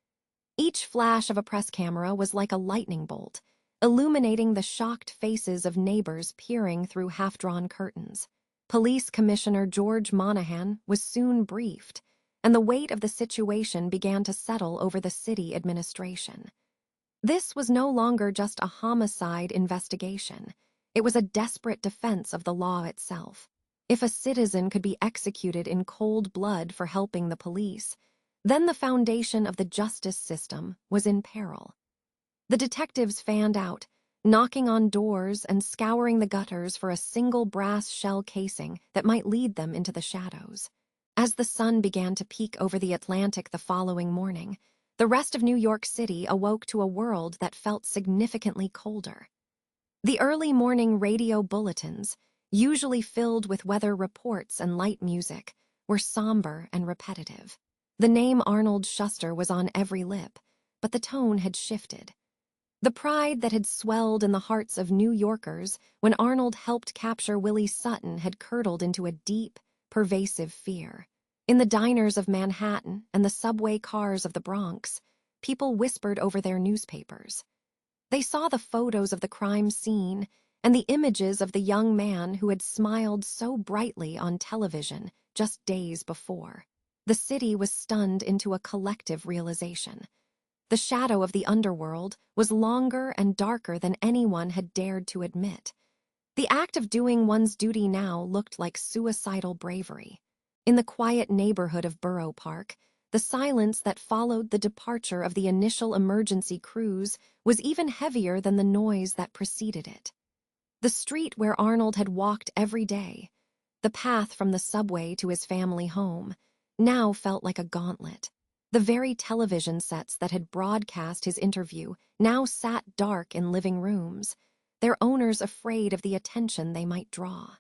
Each flash of a press camera was like a lightning bolt, illuminating the shocked faces of neighbors peering through half-drawn curtains. Police Commissioner George Monahan was soon briefed, and the weight of the situation began to settle over the city administration. This was no longer just a homicide investigation. It was a desperate defense of the law itself. If a citizen could be executed in cold blood for helping the police, then the foundation of the justice system was in peril. The detectives fanned out, knocking on doors and scouring the gutters for a single brass shell casing that might lead them into the shadows. As the sun began to peek over the Atlantic the following morning, the rest of New York City awoke to a world that felt significantly colder. The early morning radio bulletins, usually filled with weather reports and light music, were somber and repetitive. The name Arnold Schuster was on every lip, but the tone had shifted. The pride that had swelled in the hearts of New Yorkers when Arnold helped capture Willie Sutton had curdled into a deep, pervasive fear. In the diners of Manhattan and the subway cars of the Bronx, people whispered over their newspapers. They saw the photos of the crime scene and the images of the young man who had smiled so brightly on television just days before. The city was stunned into a collective realization. The shadow of the underworld was longer and darker than anyone had dared to admit. The act of doing one's duty now looked like suicidal bravery. In the quiet neighborhood of Borough Park, the silence that followed the departure of the initial emergency crews was even heavier than the noise that preceded it. The street where Arnold had walked every day, the path from the subway to his family home, now felt like a gauntlet. The very television sets that had broadcast his interview now sat dark in living rooms, their owners afraid of the attention they might draw.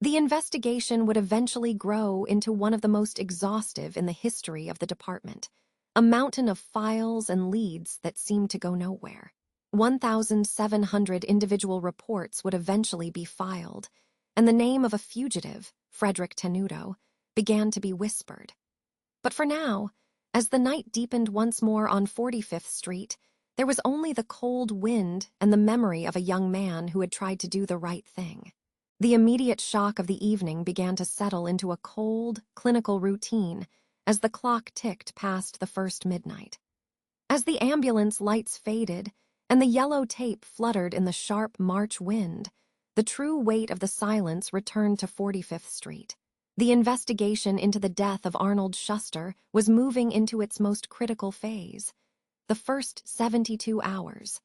The investigation would eventually grow into one of the most exhaustive in the history of the department, a mountain of files and leads that seemed to go nowhere. 1,700 individual reports would eventually be filed, and the name of a fugitive, Frederick Tenuto, began to be whispered. But for now, as the night deepened once more on 45th Street, there was only the cold wind and the memory of a young man who had tried to do the right thing. The immediate shock of the evening began to settle into a cold, clinical routine as the clock ticked past the first midnight. As the ambulance lights faded and the yellow tape fluttered in the sharp March wind, the true weight of the silence returned to 45th Street. The investigation into the death of Arnold Schuster was moving into its most critical phase, the first 72 hours.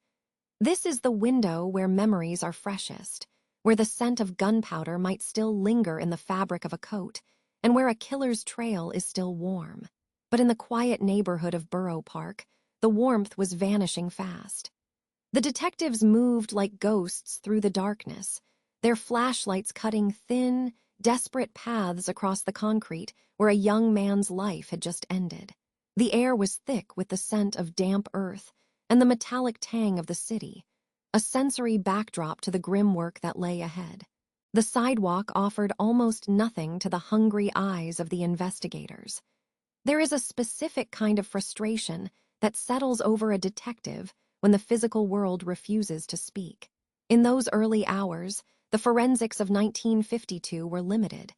This is the window where memories are freshest, where the scent of gunpowder might still linger in the fabric of a coat, and where a killer's trail is still warm. But in the quiet neighborhood of Borough Park, the warmth was vanishing fast. The detectives moved like ghosts through the darkness, their flashlights cutting thin, desperate paths across the concrete where a young man's life had just ended. The air was thick with the scent of damp earth and the metallic tang of the city, a sensory backdrop to the grim work that lay ahead. The sidewalk offered almost nothing to the hungry eyes of the investigators. There is a specific kind of frustration that settles over a detective when the physical world refuses to speak. In those early hours, the forensics of 1952 were limited,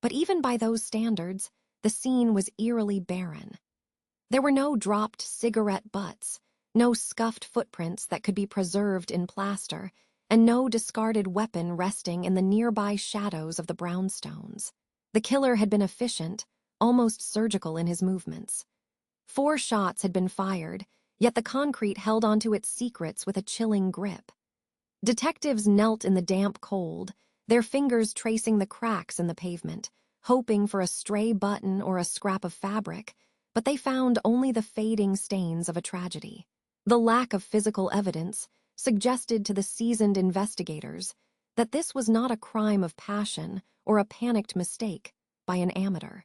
but even by those standards, the scene was eerily barren. There were no dropped cigarette butts, no scuffed footprints that could be preserved in plaster, and no discarded weapon resting in the nearby shadows of the brownstones. The killer had been efficient, almost surgical in his movements. 4 shots had been fired, yet the concrete held onto its secrets with a chilling grip. Detectives knelt in the damp cold, their fingers tracing the cracks in the pavement, hoping for a stray button or a scrap of fabric, but they found only the fading stains of a tragedy. The lack of physical evidence suggested to the seasoned investigators that this was not a crime of passion or a panicked mistake by an amateur.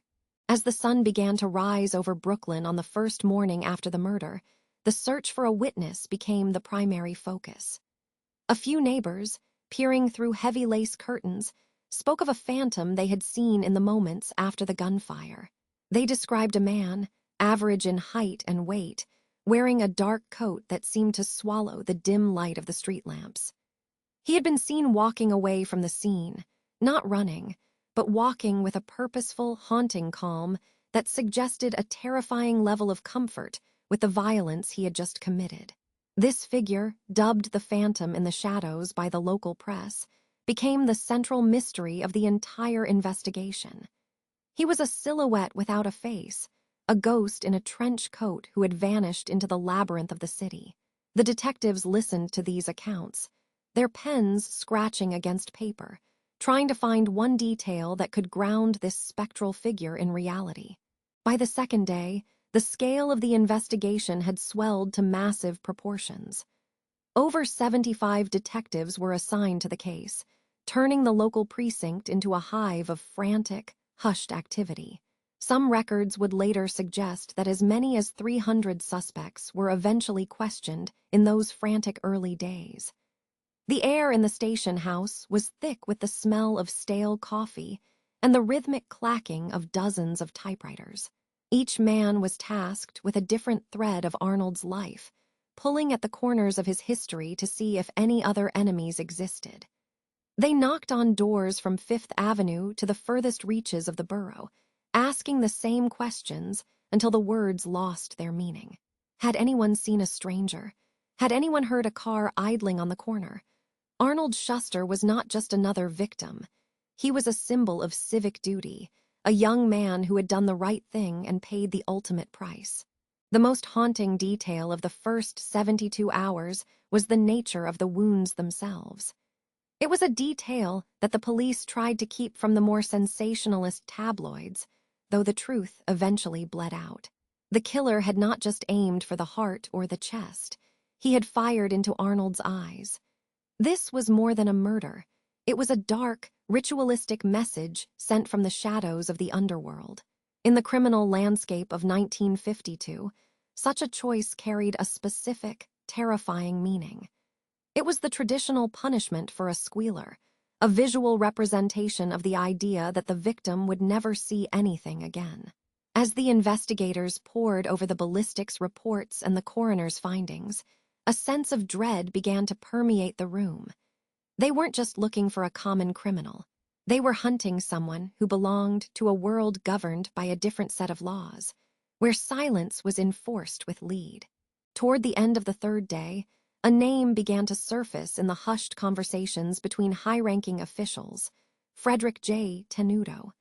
As the sun began to rise over Brooklyn on the first morning after the murder, the search for a witness became the primary focus. A few neighbors, peering through heavy lace curtains, spoke of a phantom they had seen in the moments after the gunfire. They described a man, average in height and weight, wearing a dark coat that seemed to swallow the dim light of the street lamps. He had been seen walking away from the scene, not running, but walking with a purposeful, haunting calm that suggested a terrifying level of comfort with the violence he had just committed. This figure, dubbed the Phantom in the shadows by the local press, became the central mystery of the entire investigation. He was a silhouette without a face, a ghost in a trench coat who had vanished into the labyrinth of the city. The detectives listened to these accounts, their pens scratching against paper, trying to find one detail that could ground this spectral figure in reality. By the second day, the scale of the investigation had swelled to massive proportions. Over 75 detectives were assigned to the case, turning the local precinct into a hive of frantic, hushed activity. Some records would later suggest that as many as 300 suspects were eventually questioned in those frantic early days. The air in the station house was thick with the smell of stale coffee and the rhythmic clacking of dozens of typewriters. Each man was tasked with a different thread of Arnold's life, pulling at the corners of his history to see if any other enemies existed. They knocked on doors from Fifth Avenue to the furthest reaches of the borough, asking the same questions until the words lost their meaning. Had anyone seen a stranger? Had anyone heard a car idling on the corner? Arnold Schuster was not just another victim. He was a symbol of civic duty, a young man who had done the right thing and paid the ultimate price. The most haunting detail of the first 72 hours was the nature of the wounds themselves. It was a detail that the police tried to keep from the more sensationalist tabloids, though the truth eventually bled out. The killer had not just aimed for the heart or the chest. He had fired into Arnold's eyes. This was more than a murder. It was a dark, ritualistic message sent from the shadows of the underworld. In the criminal landscape of 1952, such a choice carried a specific, terrifying meaning. It was the traditional punishment for a squealer, a visual representation of the idea that the victim would never see anything again. As the investigators pored over the ballistics reports and the coroner's findings, a sense of dread began to permeate the room. They weren't just looking for a common criminal. They were hunting someone who belonged to a world governed by a different set of laws, where silence was enforced with lead. Toward the end of the third day, a name began to surface in the hushed conversations between high-ranking officials: Frederick J. Tenuto.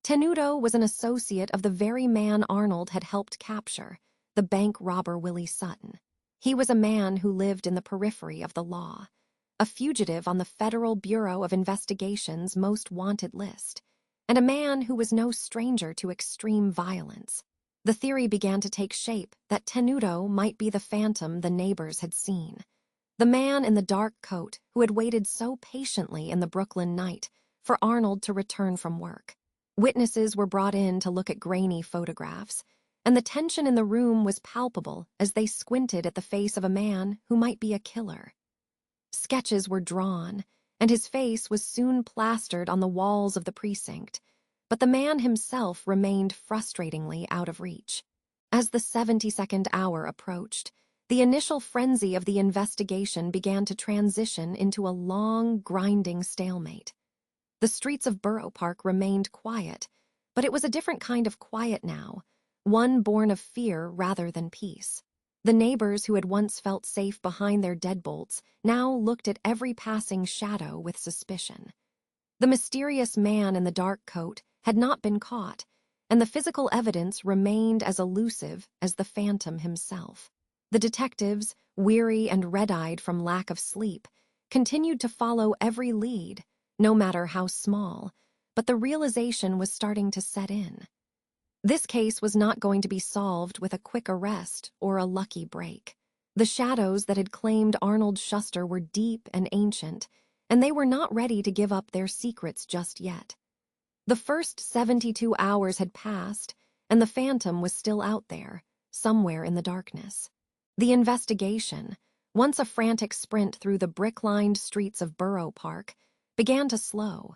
Tenuto was an associate of the very man Arnold had helped capture, the bank robber Willie Sutton. He was a man who lived in the periphery of the law, a fugitive on the Federal Bureau of Investigation's most wanted list, and a man who was no stranger to extreme violence. The theory began to take shape that Tenuto might be the phantom the neighbors had seen, the man in the dark coat who had waited so patiently in the Brooklyn night for Arnold to return from work. Witnesses were brought in to look at grainy photographs, and the tension in the room was palpable as they squinted at the face of a man who might be a killer. Sketches were drawn, and his face was soon plastered on the walls of the precinct, but the man himself remained frustratingly out of reach. As the 72nd hour approached, The initial frenzy of the investigation began to transition into a long, grinding stalemate. The streets of Borough Park remained quiet, but it was a different kind of quiet now, one born of fear rather than peace. The neighbors who had once felt safe behind their deadbolts now looked at every passing shadow with suspicion. The mysterious man in the dark coat had not been caught, and the physical evidence remained as elusive as the phantom himself. The detectives, weary and red-eyed from lack of sleep, continued to follow every lead, no matter how small, but the realization was starting to set in. This case was not going to be solved with a quick arrest or a lucky break. The shadows that had claimed Arnold Schuster were deep and ancient, and they were not ready to give up their secrets just yet. The first 72 hours had passed, and the phantom was still out there, somewhere in the darkness. The investigation, once a frantic sprint through the brick-lined streets of Borough Park, began to slow,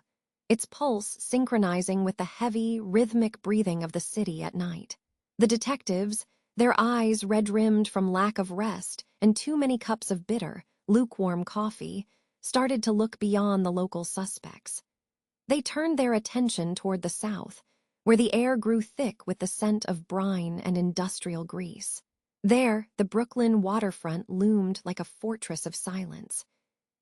its pulse synchronizing with the heavy, rhythmic breathing of the city at night. The detectives, their eyes red-rimmed from lack of rest and too many cups of bitter, lukewarm coffee, started to look beyond the local suspects. They turned their attention toward the south, where the air grew thick with the scent of brine and industrial grease. There, the Brooklyn waterfront loomed like a fortress of silence.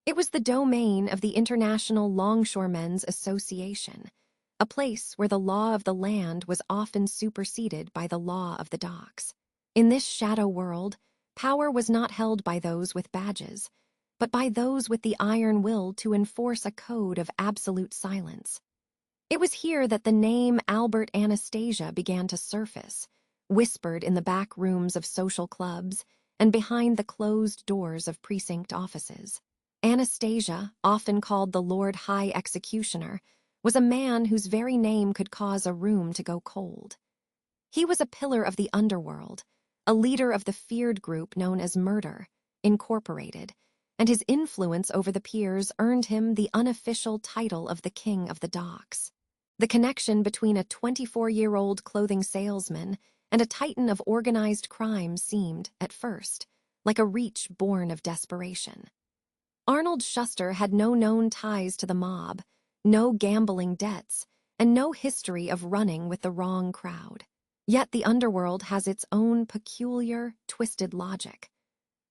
It was the domain of the International Longshoremen's Association, a place where the law of the land was often superseded by the law of the docks. In this shadow world, power was not held by those with badges, but by those with the iron will to enforce a code of absolute silence. It was here that the name Albert Anastasia began to surface, whispered in the back rooms of social clubs and behind the closed doors of precinct offices. Anastasia, often called the Lord High Executioner, was a man whose very name could cause a room to go cold. He was a pillar of the underworld, a leader of the feared group known as Murder, Incorporated, and his influence over the peers earned him the unofficial title of the King of the Docks. The connection between a 24-year-old clothing salesman and a titan of organized crime seemed, at first, like a reach born of desperation. Arnold Schuster had no known ties to the mob, no gambling debts, and no history of running with the wrong crowd. Yet the underworld has its own peculiar, twisted logic.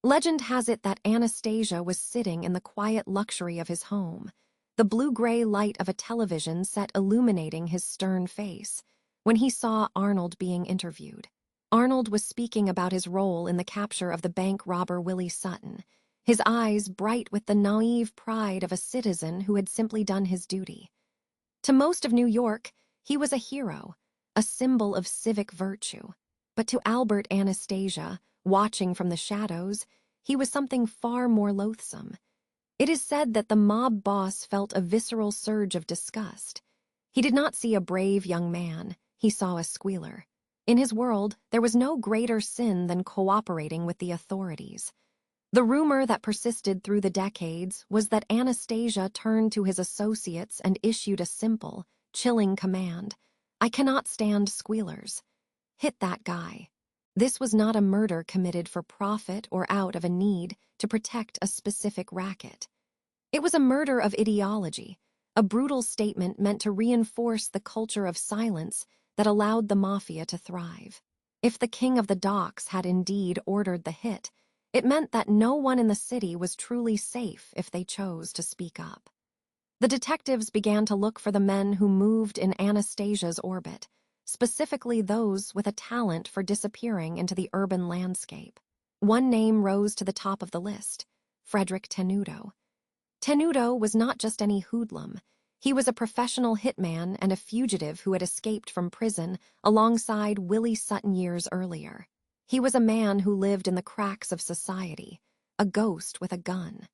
Legend has it that Anastasia was sitting in the quiet luxury of his home, the blue-gray light of a television set illuminating his stern face, when he saw Arnold being interviewed. Arnold was speaking about his role in the capture of the bank robber Willie Sutton, his eyes bright with the naive pride of a citizen who had simply done his duty. To most of New York, he was a hero, a symbol of civic virtue. But to Albert Anastasia, watching from the shadows, he was something far more loathsome. It is said that the mob boss felt a visceral surge of disgust. He did not see a brave young man, he saw a squealer. In his world, there was no greater sin than cooperating with the authorities. The rumor that persisted through the decades was that Anastasia turned to his associates and issued a simple, chilling command: "I cannot stand squealers. Hit that guy." This was not a murder committed for profit or out of a need to protect a specific racket. It was a murder of ideology, a brutal statement meant to reinforce the culture of silence that allowed the mafia to thrive. If the King of the Docks had indeed ordered the hit, it meant that no one in the city was truly safe if they chose to speak up. The detectives began to look for the men who moved in Anastasia's orbit, specifically those with a talent for disappearing into the urban landscape. One name rose to the top of the list: Frederick Tenuto. Tenuto was not just any hoodlum. He was a professional hitman and a fugitive who had escaped from prison alongside Willie Sutton years earlier. He was a man who lived in the cracks of society, a ghost with a gun.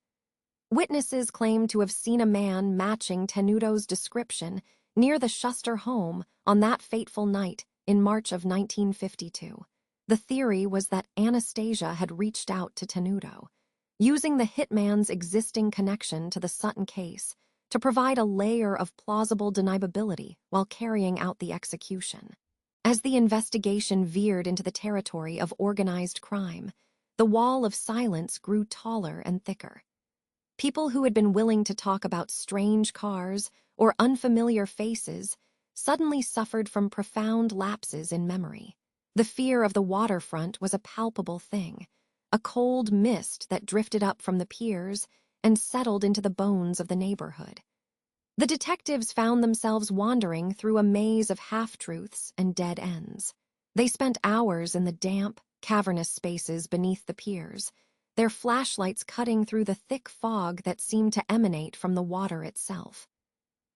Witnesses claimed to have seen a man matching Tenuto's description near the Schuster home on that fateful night in March of 1952. The theory was that Anastasia had reached out to Tenuto, using the hitman's existing connection to the Sutton case to provide a layer of plausible deniability while carrying out the execution. As the investigation veered into the territory of organized crime, the wall of silence grew taller and thicker. People who had been willing to talk about strange cars or unfamiliar faces suddenly suffered from profound lapses in memory. The fear of the waterfront was a palpable thing, a cold mist that drifted up from the piers and settled into the bones of the neighborhood. The detectives found themselves wandering through a maze of half-truths and dead ends. They spent hours in the damp, cavernous spaces beneath the piers, their flashlights cutting through the thick fog that seemed to emanate from the water itself.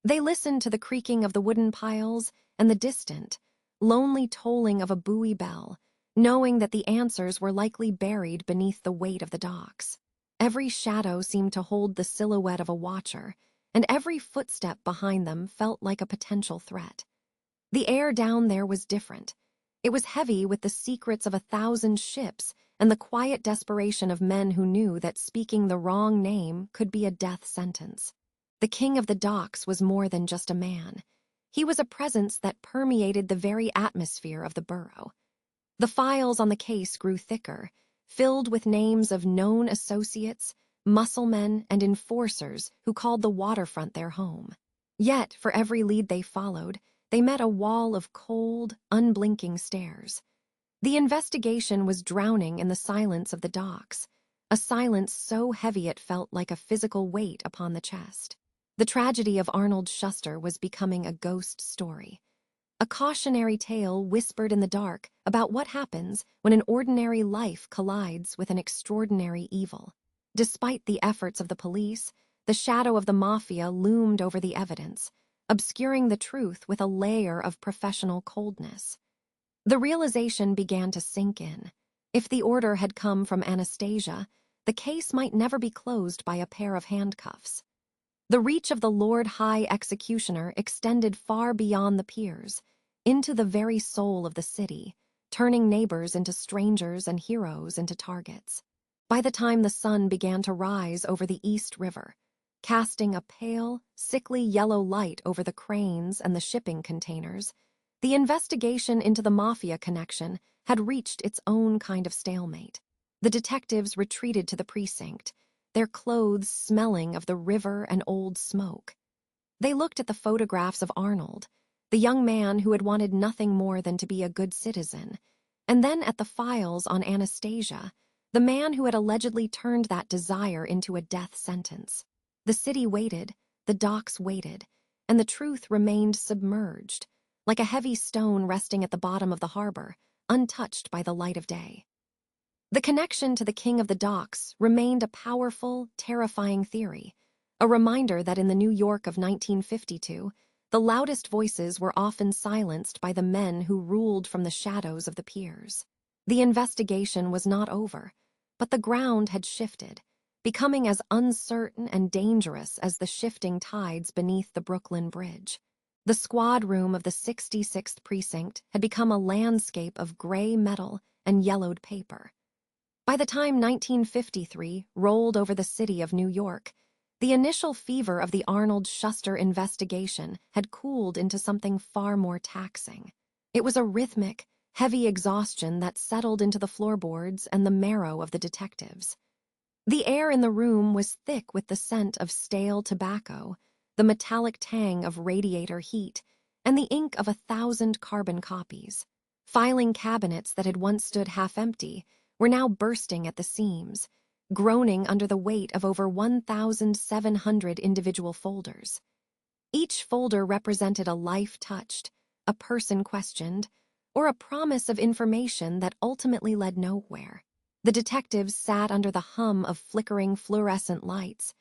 They listened to the creaking of the wooden piles and the distant, lonely tolling of a buoy bell, knowing that the answers were likely buried beneath the weight of the docks. Every shadow seemed to hold the silhouette of a watcher, and every footstep behind them felt like a potential threat. The air down there was different. It was heavy with the secrets of 1,000 ships and the quiet desperation of men who knew that speaking the wrong name could be a death sentence. The king of the docks was more than just a man. He was a presence that permeated the very atmosphere of the borough. The files on the case grew thicker, filled with names of known associates, musclemen, and enforcers who called the waterfront their home. Yet, for every lead they followed, they met a wall of cold, unblinking stares. The investigation was drowning in the silence of the docks, a silence so heavy it felt like a physical weight upon the chest. The tragedy of Arnold Schuster was becoming a ghost story. A cautionary tale whispered in the dark about what happens when an ordinary life collides with an extraordinary evil. Despite the efforts of the police, the shadow of the mafia loomed over the evidence, obscuring the truth with a layer of professional coldness. The realization began to sink in. If the order had come from Anastasia, the case might never be closed by a pair of handcuffs. The reach of the Lord High Executioner extended far beyond the piers, into the very soul of the city, turning neighbors into strangers and heroes into targets. By the time the sun began to rise over the East River, casting a pale, sickly yellow light over the cranes and the shipping containers, the investigation into the mafia connection had reached its own kind of stalemate. The detectives retreated to the precinct, their clothes smelling of the river and old smoke. They looked at the photographs of Arnold, the young man who had wanted nothing more than to be a good citizen, and then at the files on Anastasia, the man who had allegedly turned that desire into a death sentence. The city waited, the docks waited, and the truth remained submerged, like a heavy stone resting at the bottom of the harbor, untouched by the light of day. The connection to the king of the docks remained a powerful, terrifying theory, a reminder that in the New York of 1952, the loudest voices were often silenced by the men who ruled from the shadows of the piers. The investigation was not over, but the ground had shifted, becoming as uncertain and dangerous as the shifting tides beneath the Brooklyn Bridge. The squad room of the 66th Precinct had become a landscape of gray metal and yellowed paper. By the time 1953 rolled over the city of New York, the initial fever of the Arnold Schuster investigation had cooled into something far more taxing. It was a rhythmic, heavy exhaustion that settled into the floorboards and the marrow of the detectives. The air in the room was thick with the scent of stale tobacco, the metallic tang of radiator heat, and the ink of 1,000 carbon copies. Filing cabinets that had once stood half-empty were now bursting at the seams, groaning under the weight of over 1,700 individual folders. Each folder represented a life touched, a person questioned, or a promise of information that ultimately led nowhere. The detectives sat under the hum of flickering fluorescent lights,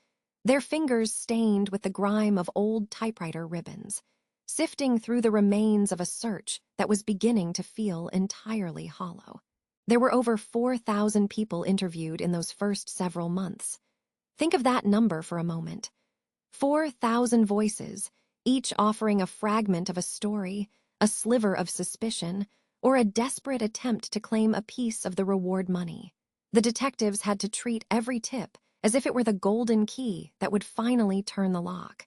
their fingers stained with the grime of old typewriter ribbons, sifting through the remains of a search that was beginning to feel entirely hollow. There were over 4,000 people interviewed in those first several months. Think of that number for a moment. 4,000 voices, each offering a fragment of a story, a sliver of suspicion, or a desperate attempt to claim a piece of the reward money. The detectives had to treat every tip as if it were the golden key that would finally turn the lock.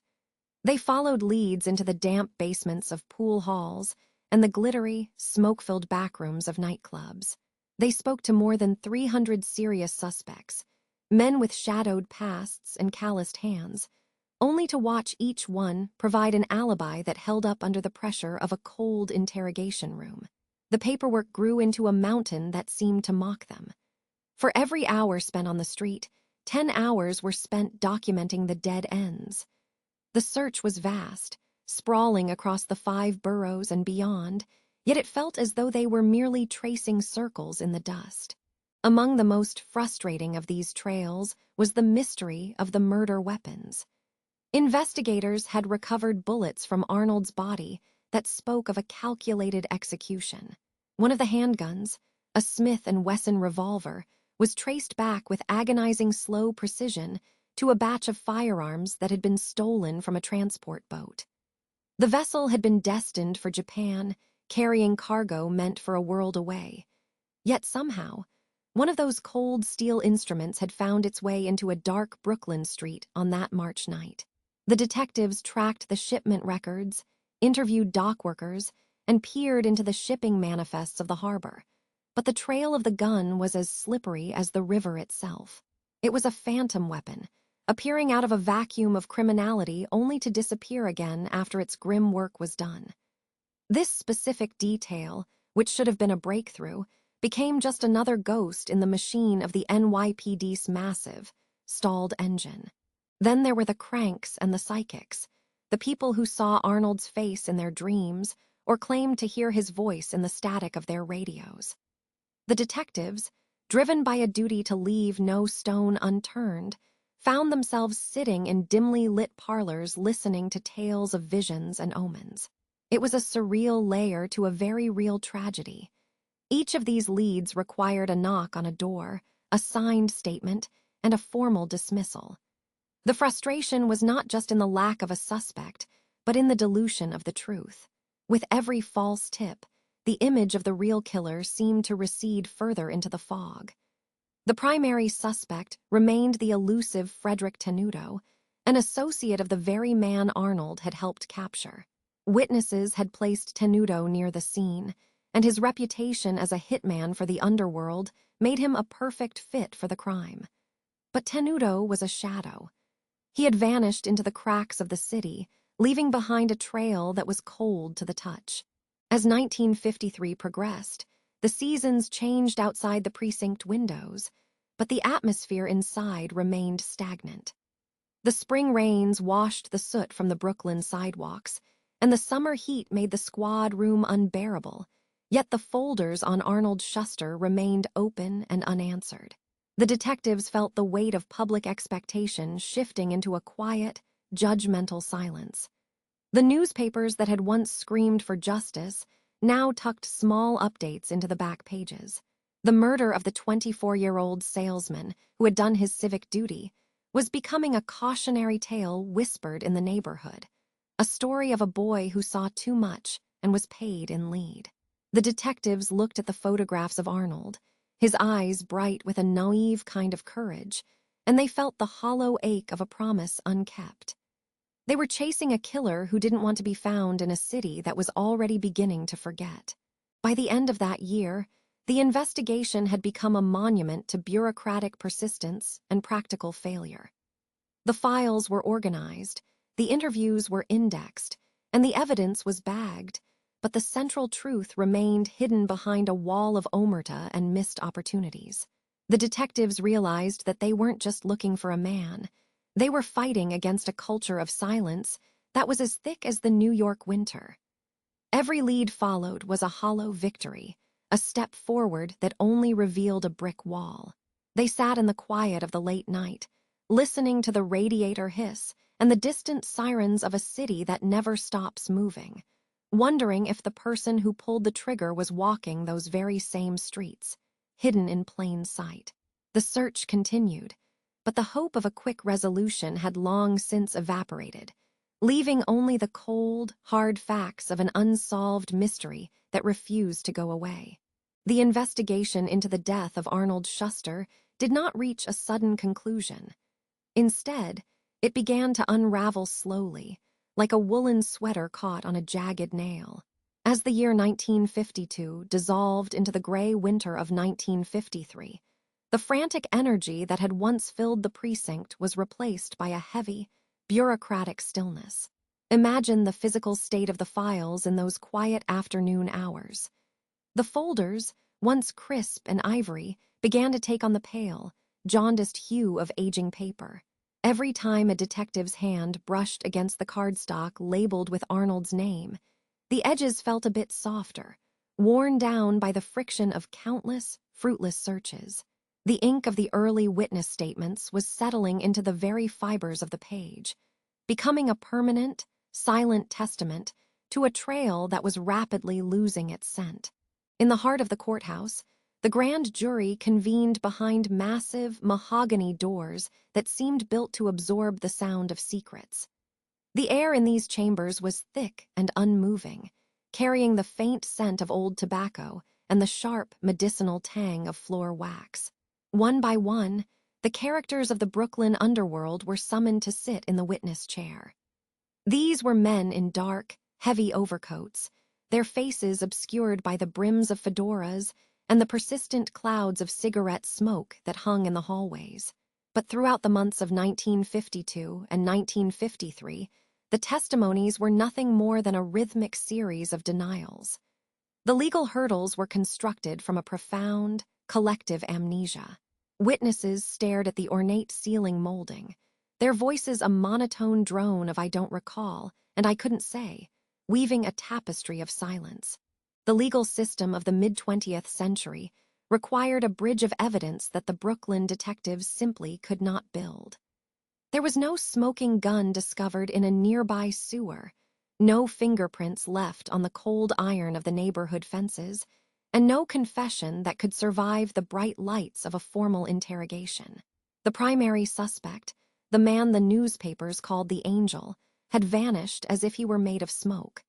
They followed leads into the damp basements of pool halls and the glittery, smoke-filled backrooms of nightclubs. They spoke to more than 300 serious suspects, men with shadowed pasts and calloused hands, only to watch each one provide an alibi that held up under the pressure of a cold interrogation room. The paperwork grew into a mountain that seemed to mock them. For every hour spent on the street, 10 hours were spent documenting the dead ends. The search was vast, sprawling across the 5 boroughs and beyond, yet it felt as though they were merely tracing circles in the dust. Among the most frustrating of these trails was the mystery of the murder weapons. Investigators had recovered bullets from Arnold's body that spoke of a calculated execution. One of the handguns, a Smith & Wesson revolver, was traced back with agonizing slow precision to a batch of firearms that had been stolen from a transport boat. The vessel had been destined for Japan, carrying cargo meant for a world away. Yet somehow, one of those cold steel instruments had found its way into a dark Brooklyn street on that March night. The detectives tracked the shipment records, interviewed dock workers, and peered into the shipping manifests of the harbor. But the trail of the gun was as slippery as the river itself. It was a phantom weapon, appearing out of a vacuum of criminality only to disappear again after its grim work was done. This specific detail, which should have been a breakthrough, became just another ghost in the machine of the NYPD's massive, stalled engine. Then there were the cranks and the psychics, the people who saw Arnold's face in their dreams or claimed to hear his voice in the static of their radios. The detectives, driven by a duty to leave no stone unturned, found themselves sitting in dimly lit parlors listening to tales of visions and omens. It was a surreal layer to a very real tragedy. Each of these leads required a knock on a door, a signed statement, and a formal dismissal. The frustration was not just in the lack of a suspect, but in the dilution of the truth. With every false tip, the image of the real killer seemed to recede further into the fog. The primary suspect remained the elusive Frederick Tenuto, an associate of the very man Arnold had helped capture. Witnesses had placed Tenuto near the scene, and his reputation as a hitman for the underworld made him a perfect fit for the crime. But Tenuto was a shadow. He had vanished into the cracks of the city, leaving behind a trail that was cold to the touch. As 1953 progressed, the seasons changed outside the precinct windows, but the atmosphere inside remained stagnant. The spring rains washed the soot from the Brooklyn sidewalks, and the summer heat made the squad room unbearable, yet the folders on Arnold Schuster remained open and unanswered. The detectives felt the weight of public expectation shifting into a quiet, judgmental silence. The newspapers that had once screamed for justice now tucked small updates into the back pages. The murder of the 24-year-old salesman who had done his civic duty was becoming a cautionary tale whispered in the neighborhood, a story of a boy who saw too much and was paid in lead. The detectives looked at the photographs of Arnold, his eyes bright with a naive kind of courage, and they felt the hollow ache of a promise unkept. They were chasing a killer who didn't want to be found in a city that was already beginning to forget. By the end of that year, the investigation had become a monument to bureaucratic persistence and practical failure. The files were organized, the interviews were indexed, and the evidence was bagged, but the central truth remained hidden behind a wall of omerta and missed opportunities. The detectives realized that they weren't just looking for a man. They were fighting against a culture of silence that was as thick as the New York winter. Every lead followed was a hollow victory, a step forward that only revealed a brick wall. They sat in the quiet of the late night, listening to the radiator hiss and the distant sirens of a city that never stops moving, wondering if the person who pulled the trigger was walking those very same streets, hidden in plain sight. The search continued, but the hope of a quick resolution had long since evaporated, leaving only the cold, hard facts of an unsolved mystery that refused to go away. The investigation into the death of Arnold Schuster did not reach a sudden conclusion. Instead, it began to unravel slowly, like a woolen sweater caught on a jagged nail. As the year 1952 dissolved into the gray winter of 1953, the frantic energy that had once filled the precinct was replaced by a heavy, bureaucratic stillness. Imagine the physical state of the files in those quiet afternoon hours. The folders, once crisp and ivory, began to take on the pale, jaundiced hue of aging paper. Every time a detective's hand brushed against the cardstock labeled with Arnold's name, the edges felt a bit softer, worn down by the friction of countless, fruitless searches. The ink of the early witness statements was settling into the very fibers of the page, becoming a permanent, silent testament to a trail that was rapidly losing its scent. In the heart of the courthouse, the grand jury convened behind massive, mahogany doors that seemed built to absorb the sound of secrets. The air in these chambers was thick and unmoving, carrying the faint scent of old tobacco and the sharp, medicinal tang of floor wax. One by one, the characters of the Brooklyn underworld were summoned to sit in the witness chair. These were men in dark, heavy overcoats, their faces obscured by the brims of fedoras and the persistent clouds of cigarette smoke that hung in the hallways. But throughout the months of 1952 and 1953, the testimonies were nothing more than a rhythmic series of denials. The legal hurdles were constructed from a profound, collective amnesia. Witnesses stared at the ornate ceiling molding, their voices a monotone drone of "I don't recall" and "I couldn't say," weaving a tapestry of silence. The legal system of the mid-20th century required a bridge of evidence that the Brooklyn detectives simply could not build. There was no smoking gun discovered in a nearby sewer, no fingerprints left on the cold iron of the neighborhood fences, and no confession that could survive the bright lights of a formal interrogation. The primary suspect, the man the newspapers called the Angel, had vanished as if he were made of smoke.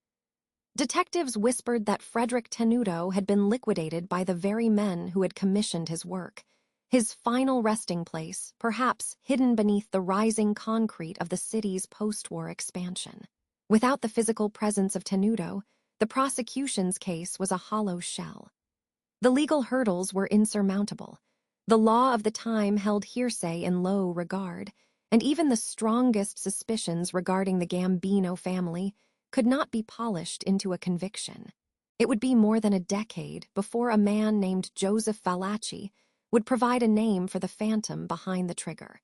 Detectives whispered that Frederick Tenuto had been liquidated by the very men who had commissioned his work, his final resting place, perhaps hidden beneath the rising concrete of the city's post-war expansion. Without the physical presence of Tenuto, the prosecution's case was a hollow shell. The legal hurdles were insurmountable. The law of the time held hearsay in low regard, and even the strongest suspicions regarding the Gambino family could not be polished into a conviction. It would be more than a decade before a man named Joseph Valachi would provide a name for the phantom behind the trigger.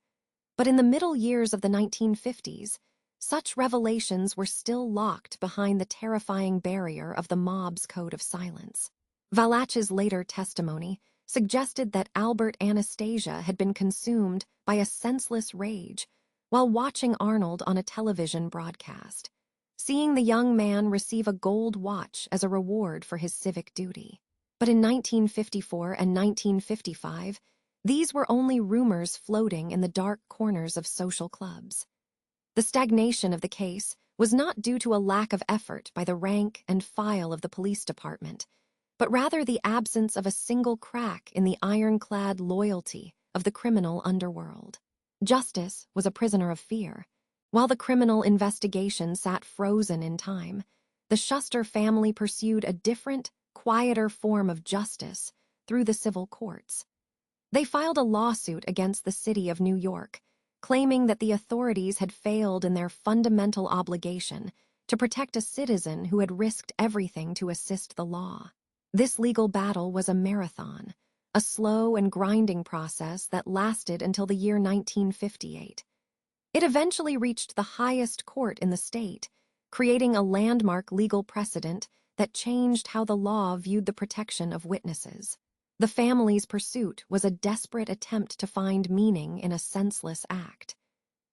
But in the middle years of the 1950s, such revelations were still locked behind the terrifying barrier of the mob's code of silence. Valachi's later testimony suggested that Albert Anastasia had been consumed by a senseless rage while watching Arnold on a television broadcast, seeing the young man receive a gold watch as a reward for his civic duty. But in 1954 and 1955, these were only rumors floating in the dark corners of social clubs. The stagnation of the case was not due to a lack of effort by the rank and file of the police department, but rather the absence of a single crack in the ironclad loyalty of the criminal underworld. Justice was a prisoner of fear. While the criminal investigation sat frozen in time, the Schuster family pursued a different, quieter form of justice through the civil courts. They filed a lawsuit against the city of New York, claiming that the authorities had failed in their fundamental obligation to protect a citizen who had risked everything to assist the law. This legal battle was a marathon, a slow and grinding process that lasted until the year 1958. It eventually reached the highest court in the state, creating a landmark legal precedent that changed how the law viewed the protection of witnesses. The family's pursuit was a desperate attempt to find meaning in a senseless act.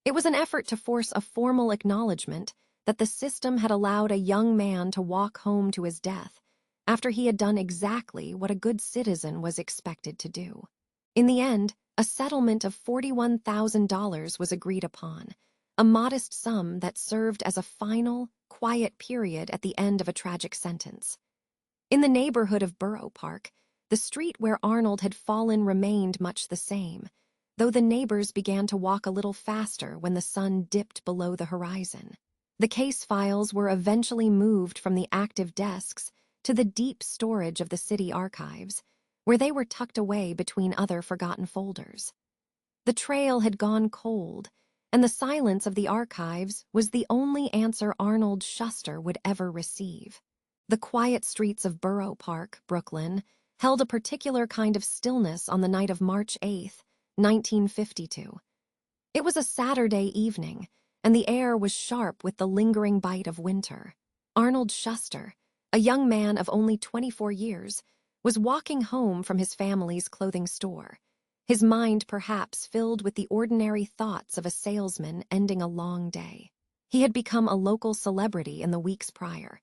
It was an effort to force a formal acknowledgement that the system had allowed a young man to walk home to his death after he had done exactly what a good citizen was expected to do. In the end, a settlement of $41,000 was agreed upon, a modest sum that served as a final, quiet period at the end of a tragic sentence. In the neighborhood of Borough Park, the street where Arnold had fallen remained much the same, though the neighbors began to walk a little faster when the sun dipped below the horizon. The case files were eventually moved from the active desks to the deep storage of the city archives, where they were tucked away between other forgotten folders. The trail had gone cold, and the silence of the archives was the only answer Arnold Schuster would ever receive. The quiet streets of Borough Park, Brooklyn, held a particular kind of stillness on the night of March 8, 1952. It was a Saturday evening, and the air was sharp with the lingering bite of winter. Arnold Schuster, a young man of only 24 years, was walking home from his family's clothing store, his mind perhaps filled with the ordinary thoughts of a salesman ending a long day. He had become a local celebrity in the weeks prior,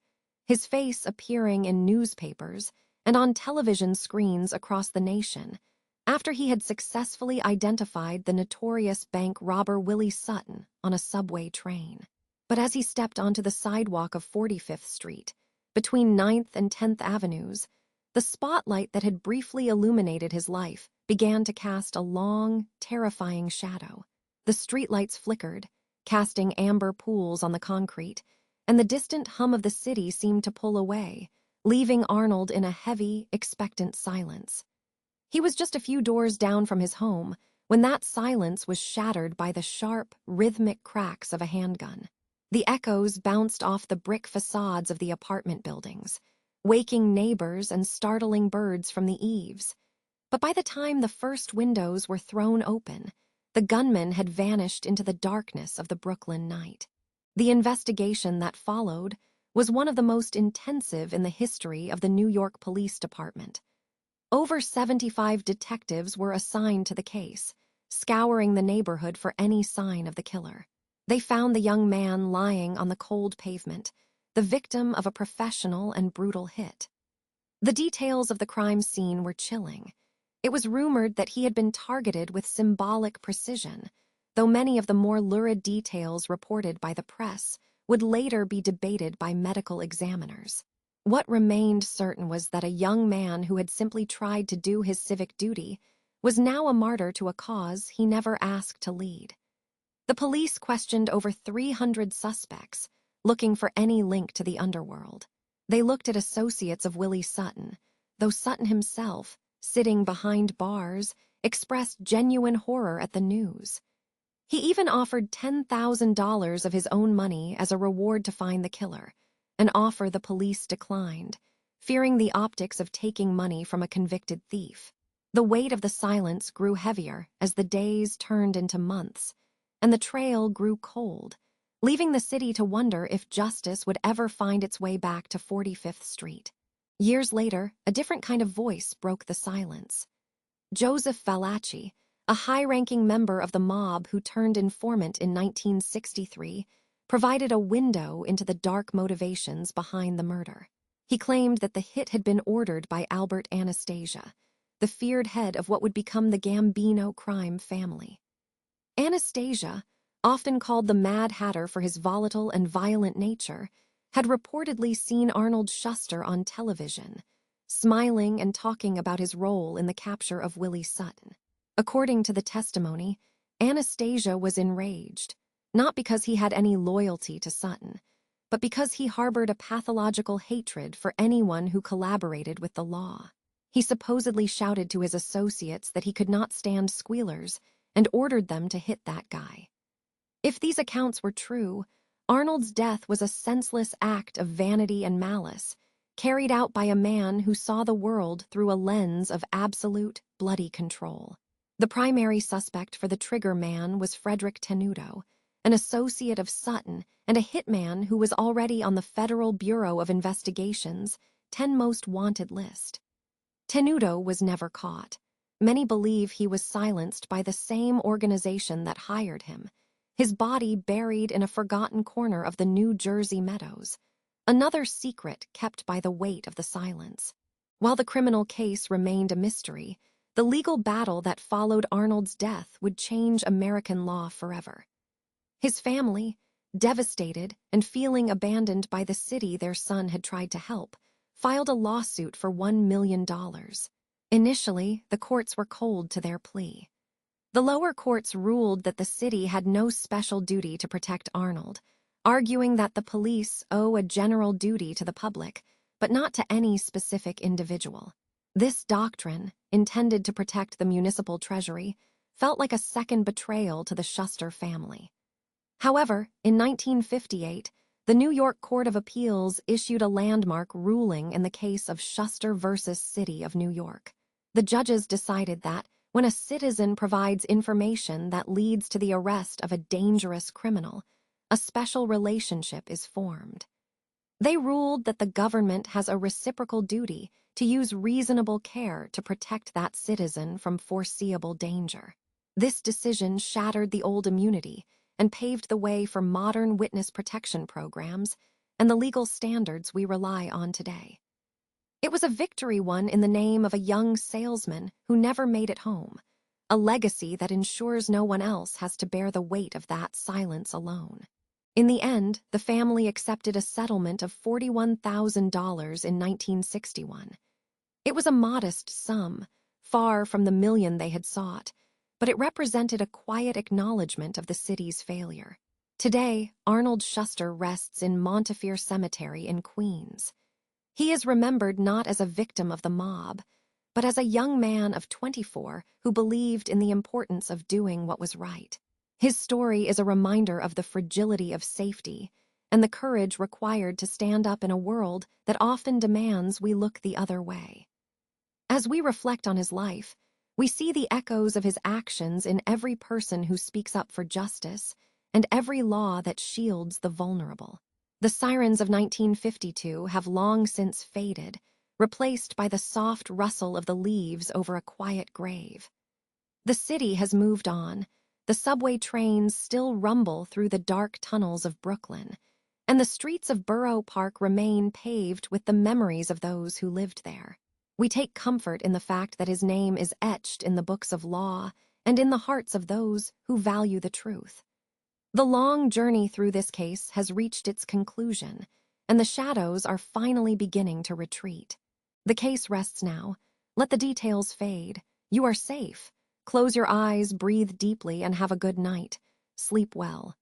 his face appearing in newspapers and on television screens across the nation, after he had successfully identified the notorious bank robber Willie Sutton on a subway train. But as he stepped onto the sidewalk of 45th Street, between 9th and 10th Avenues, the spotlight that had briefly illuminated his life began to cast a long, terrifying shadow. The streetlights flickered, casting amber pools on the concrete, and the distant hum of the city seemed to pull away, leaving Arnold in a heavy, expectant silence. He was just a few doors down from his home when that silence was shattered by the sharp, rhythmic cracks of a handgun. The echoes bounced off the brick facades of the apartment buildings, waking neighbors and startling birds from the eaves. But by the time the first windows were thrown open, the gunman had vanished into the darkness of the Brooklyn night. The investigation that followed was one of the most intensive in the history of the New York Police Department. Over 75 detectives were assigned to the case, scouring the neighborhood for any sign of the killer. They found the young man lying on the cold pavement, the victim of a professional and brutal hit. The details of the crime scene were chilling. It was rumored that he had been targeted with symbolic precision, though many of the more lurid details reported by the press would later be debated by medical examiners. What remained certain was that a young man who had simply tried to do his civic duty was now a martyr to a cause he never asked to lead. The police questioned over 300 suspects, looking for any link to the underworld. They looked at associates of Willie Sutton, though Sutton himself, sitting behind bars, expressed genuine horror at the news. He even offered $10,000 of his own money as a reward to find the killer, an offer the police declined, fearing the optics of taking money from a convicted thief. The weight of the silence grew heavier as the days turned into months, and the trail grew cold, leaving the city to wonder if justice would ever find its way back to 45th Street. Years later, a different kind of voice broke the silence. Joseph Valachi, a high-ranking member of the mob who turned informant in 1963, provided a window into the dark motivations behind the murder. He claimed that the hit had been ordered by Albert Anastasia, the feared head of what would become the Gambino crime family. Anastasia, often called the Mad Hatter for his volatile and violent nature, had reportedly seen Arnold Schuster on television, smiling and talking about his role in the capture of Willie Sutton. According to the testimony, Anastasia was enraged, not because he had any loyalty to Sutton, but because he harbored a pathological hatred for anyone who collaborated with the law. He supposedly shouted to his associates that he could not stand squealers and ordered them to hit that guy. If these accounts were true, Arnold's death was a senseless act of vanity and malice, carried out by a man who saw the world through a lens of absolute, bloody control. The primary suspect for the trigger man was Frederick Tenuto, an associate of Sutton and a hitman who was already on the Federal Bureau of Investigation's 10 Most Wanted list. Tenuto was never caught. Many believe he was silenced by the same organization that hired him, his body buried in a forgotten corner of the New Jersey meadows, another secret kept by the weight of the silence. While the criminal case remained a mystery, the legal battle that followed Arnold's death would change American law forever. His family, devastated and feeling abandoned by the city their son had tried to help, filed a lawsuit for $1 million. Initially, the courts were cold to their plea. The lower courts ruled that the city had no special duty to protect Arnold, arguing that the police owe a general duty to the public, but not to any specific individual. This doctrine, intended to protect the municipal treasury, felt like a second betrayal to the Schuster family. However, in 1958, the New York Court of Appeals issued a landmark ruling in the case of Schuster versus City of New York. The judges decided that when a citizen provides information that leads to the arrest of a dangerous criminal, a special relationship is formed. They ruled that the government has a reciprocal duty to use reasonable care to protect that citizen from foreseeable danger. This decision shattered the old immunity and paved the way for modern witness protection programs and the legal standards we rely on today. It was a victory won in the name of a young salesman who never made it home, a legacy that ensures no one else has to bear the weight of that silence alone. In the end, the family accepted a settlement of $41,000 in 1961. It was a modest sum, far from the million they had sought, but it represented a quiet acknowledgement of the city's failure. Today, Arnold Schuster rests in Montefiore Cemetery in Queens. He is remembered not as a victim of the mob, but as a young man of 24 who believed in the importance of doing what was right. His story is a reminder of the fragility of safety and the courage required to stand up in a world that often demands we look the other way. As we reflect on his life, we see the echoes of his actions in every person who speaks up for justice and every law that shields the vulnerable. The sirens of 1952 have long since faded, replaced by the soft rustle of the leaves over a quiet grave. The city has moved on. The subway trains still rumble through the dark tunnels of Brooklyn, and the streets of Borough Park remain paved with the memories of those who lived there. We take comfort in the fact that his name is etched in the books of law and in the hearts of those who value the truth. The long journey through this case has reached its conclusion, and the shadows are finally beginning to retreat. The case rests now. Let the details fade. You are safe. Close your eyes, breathe deeply, and have a good night. Sleep well.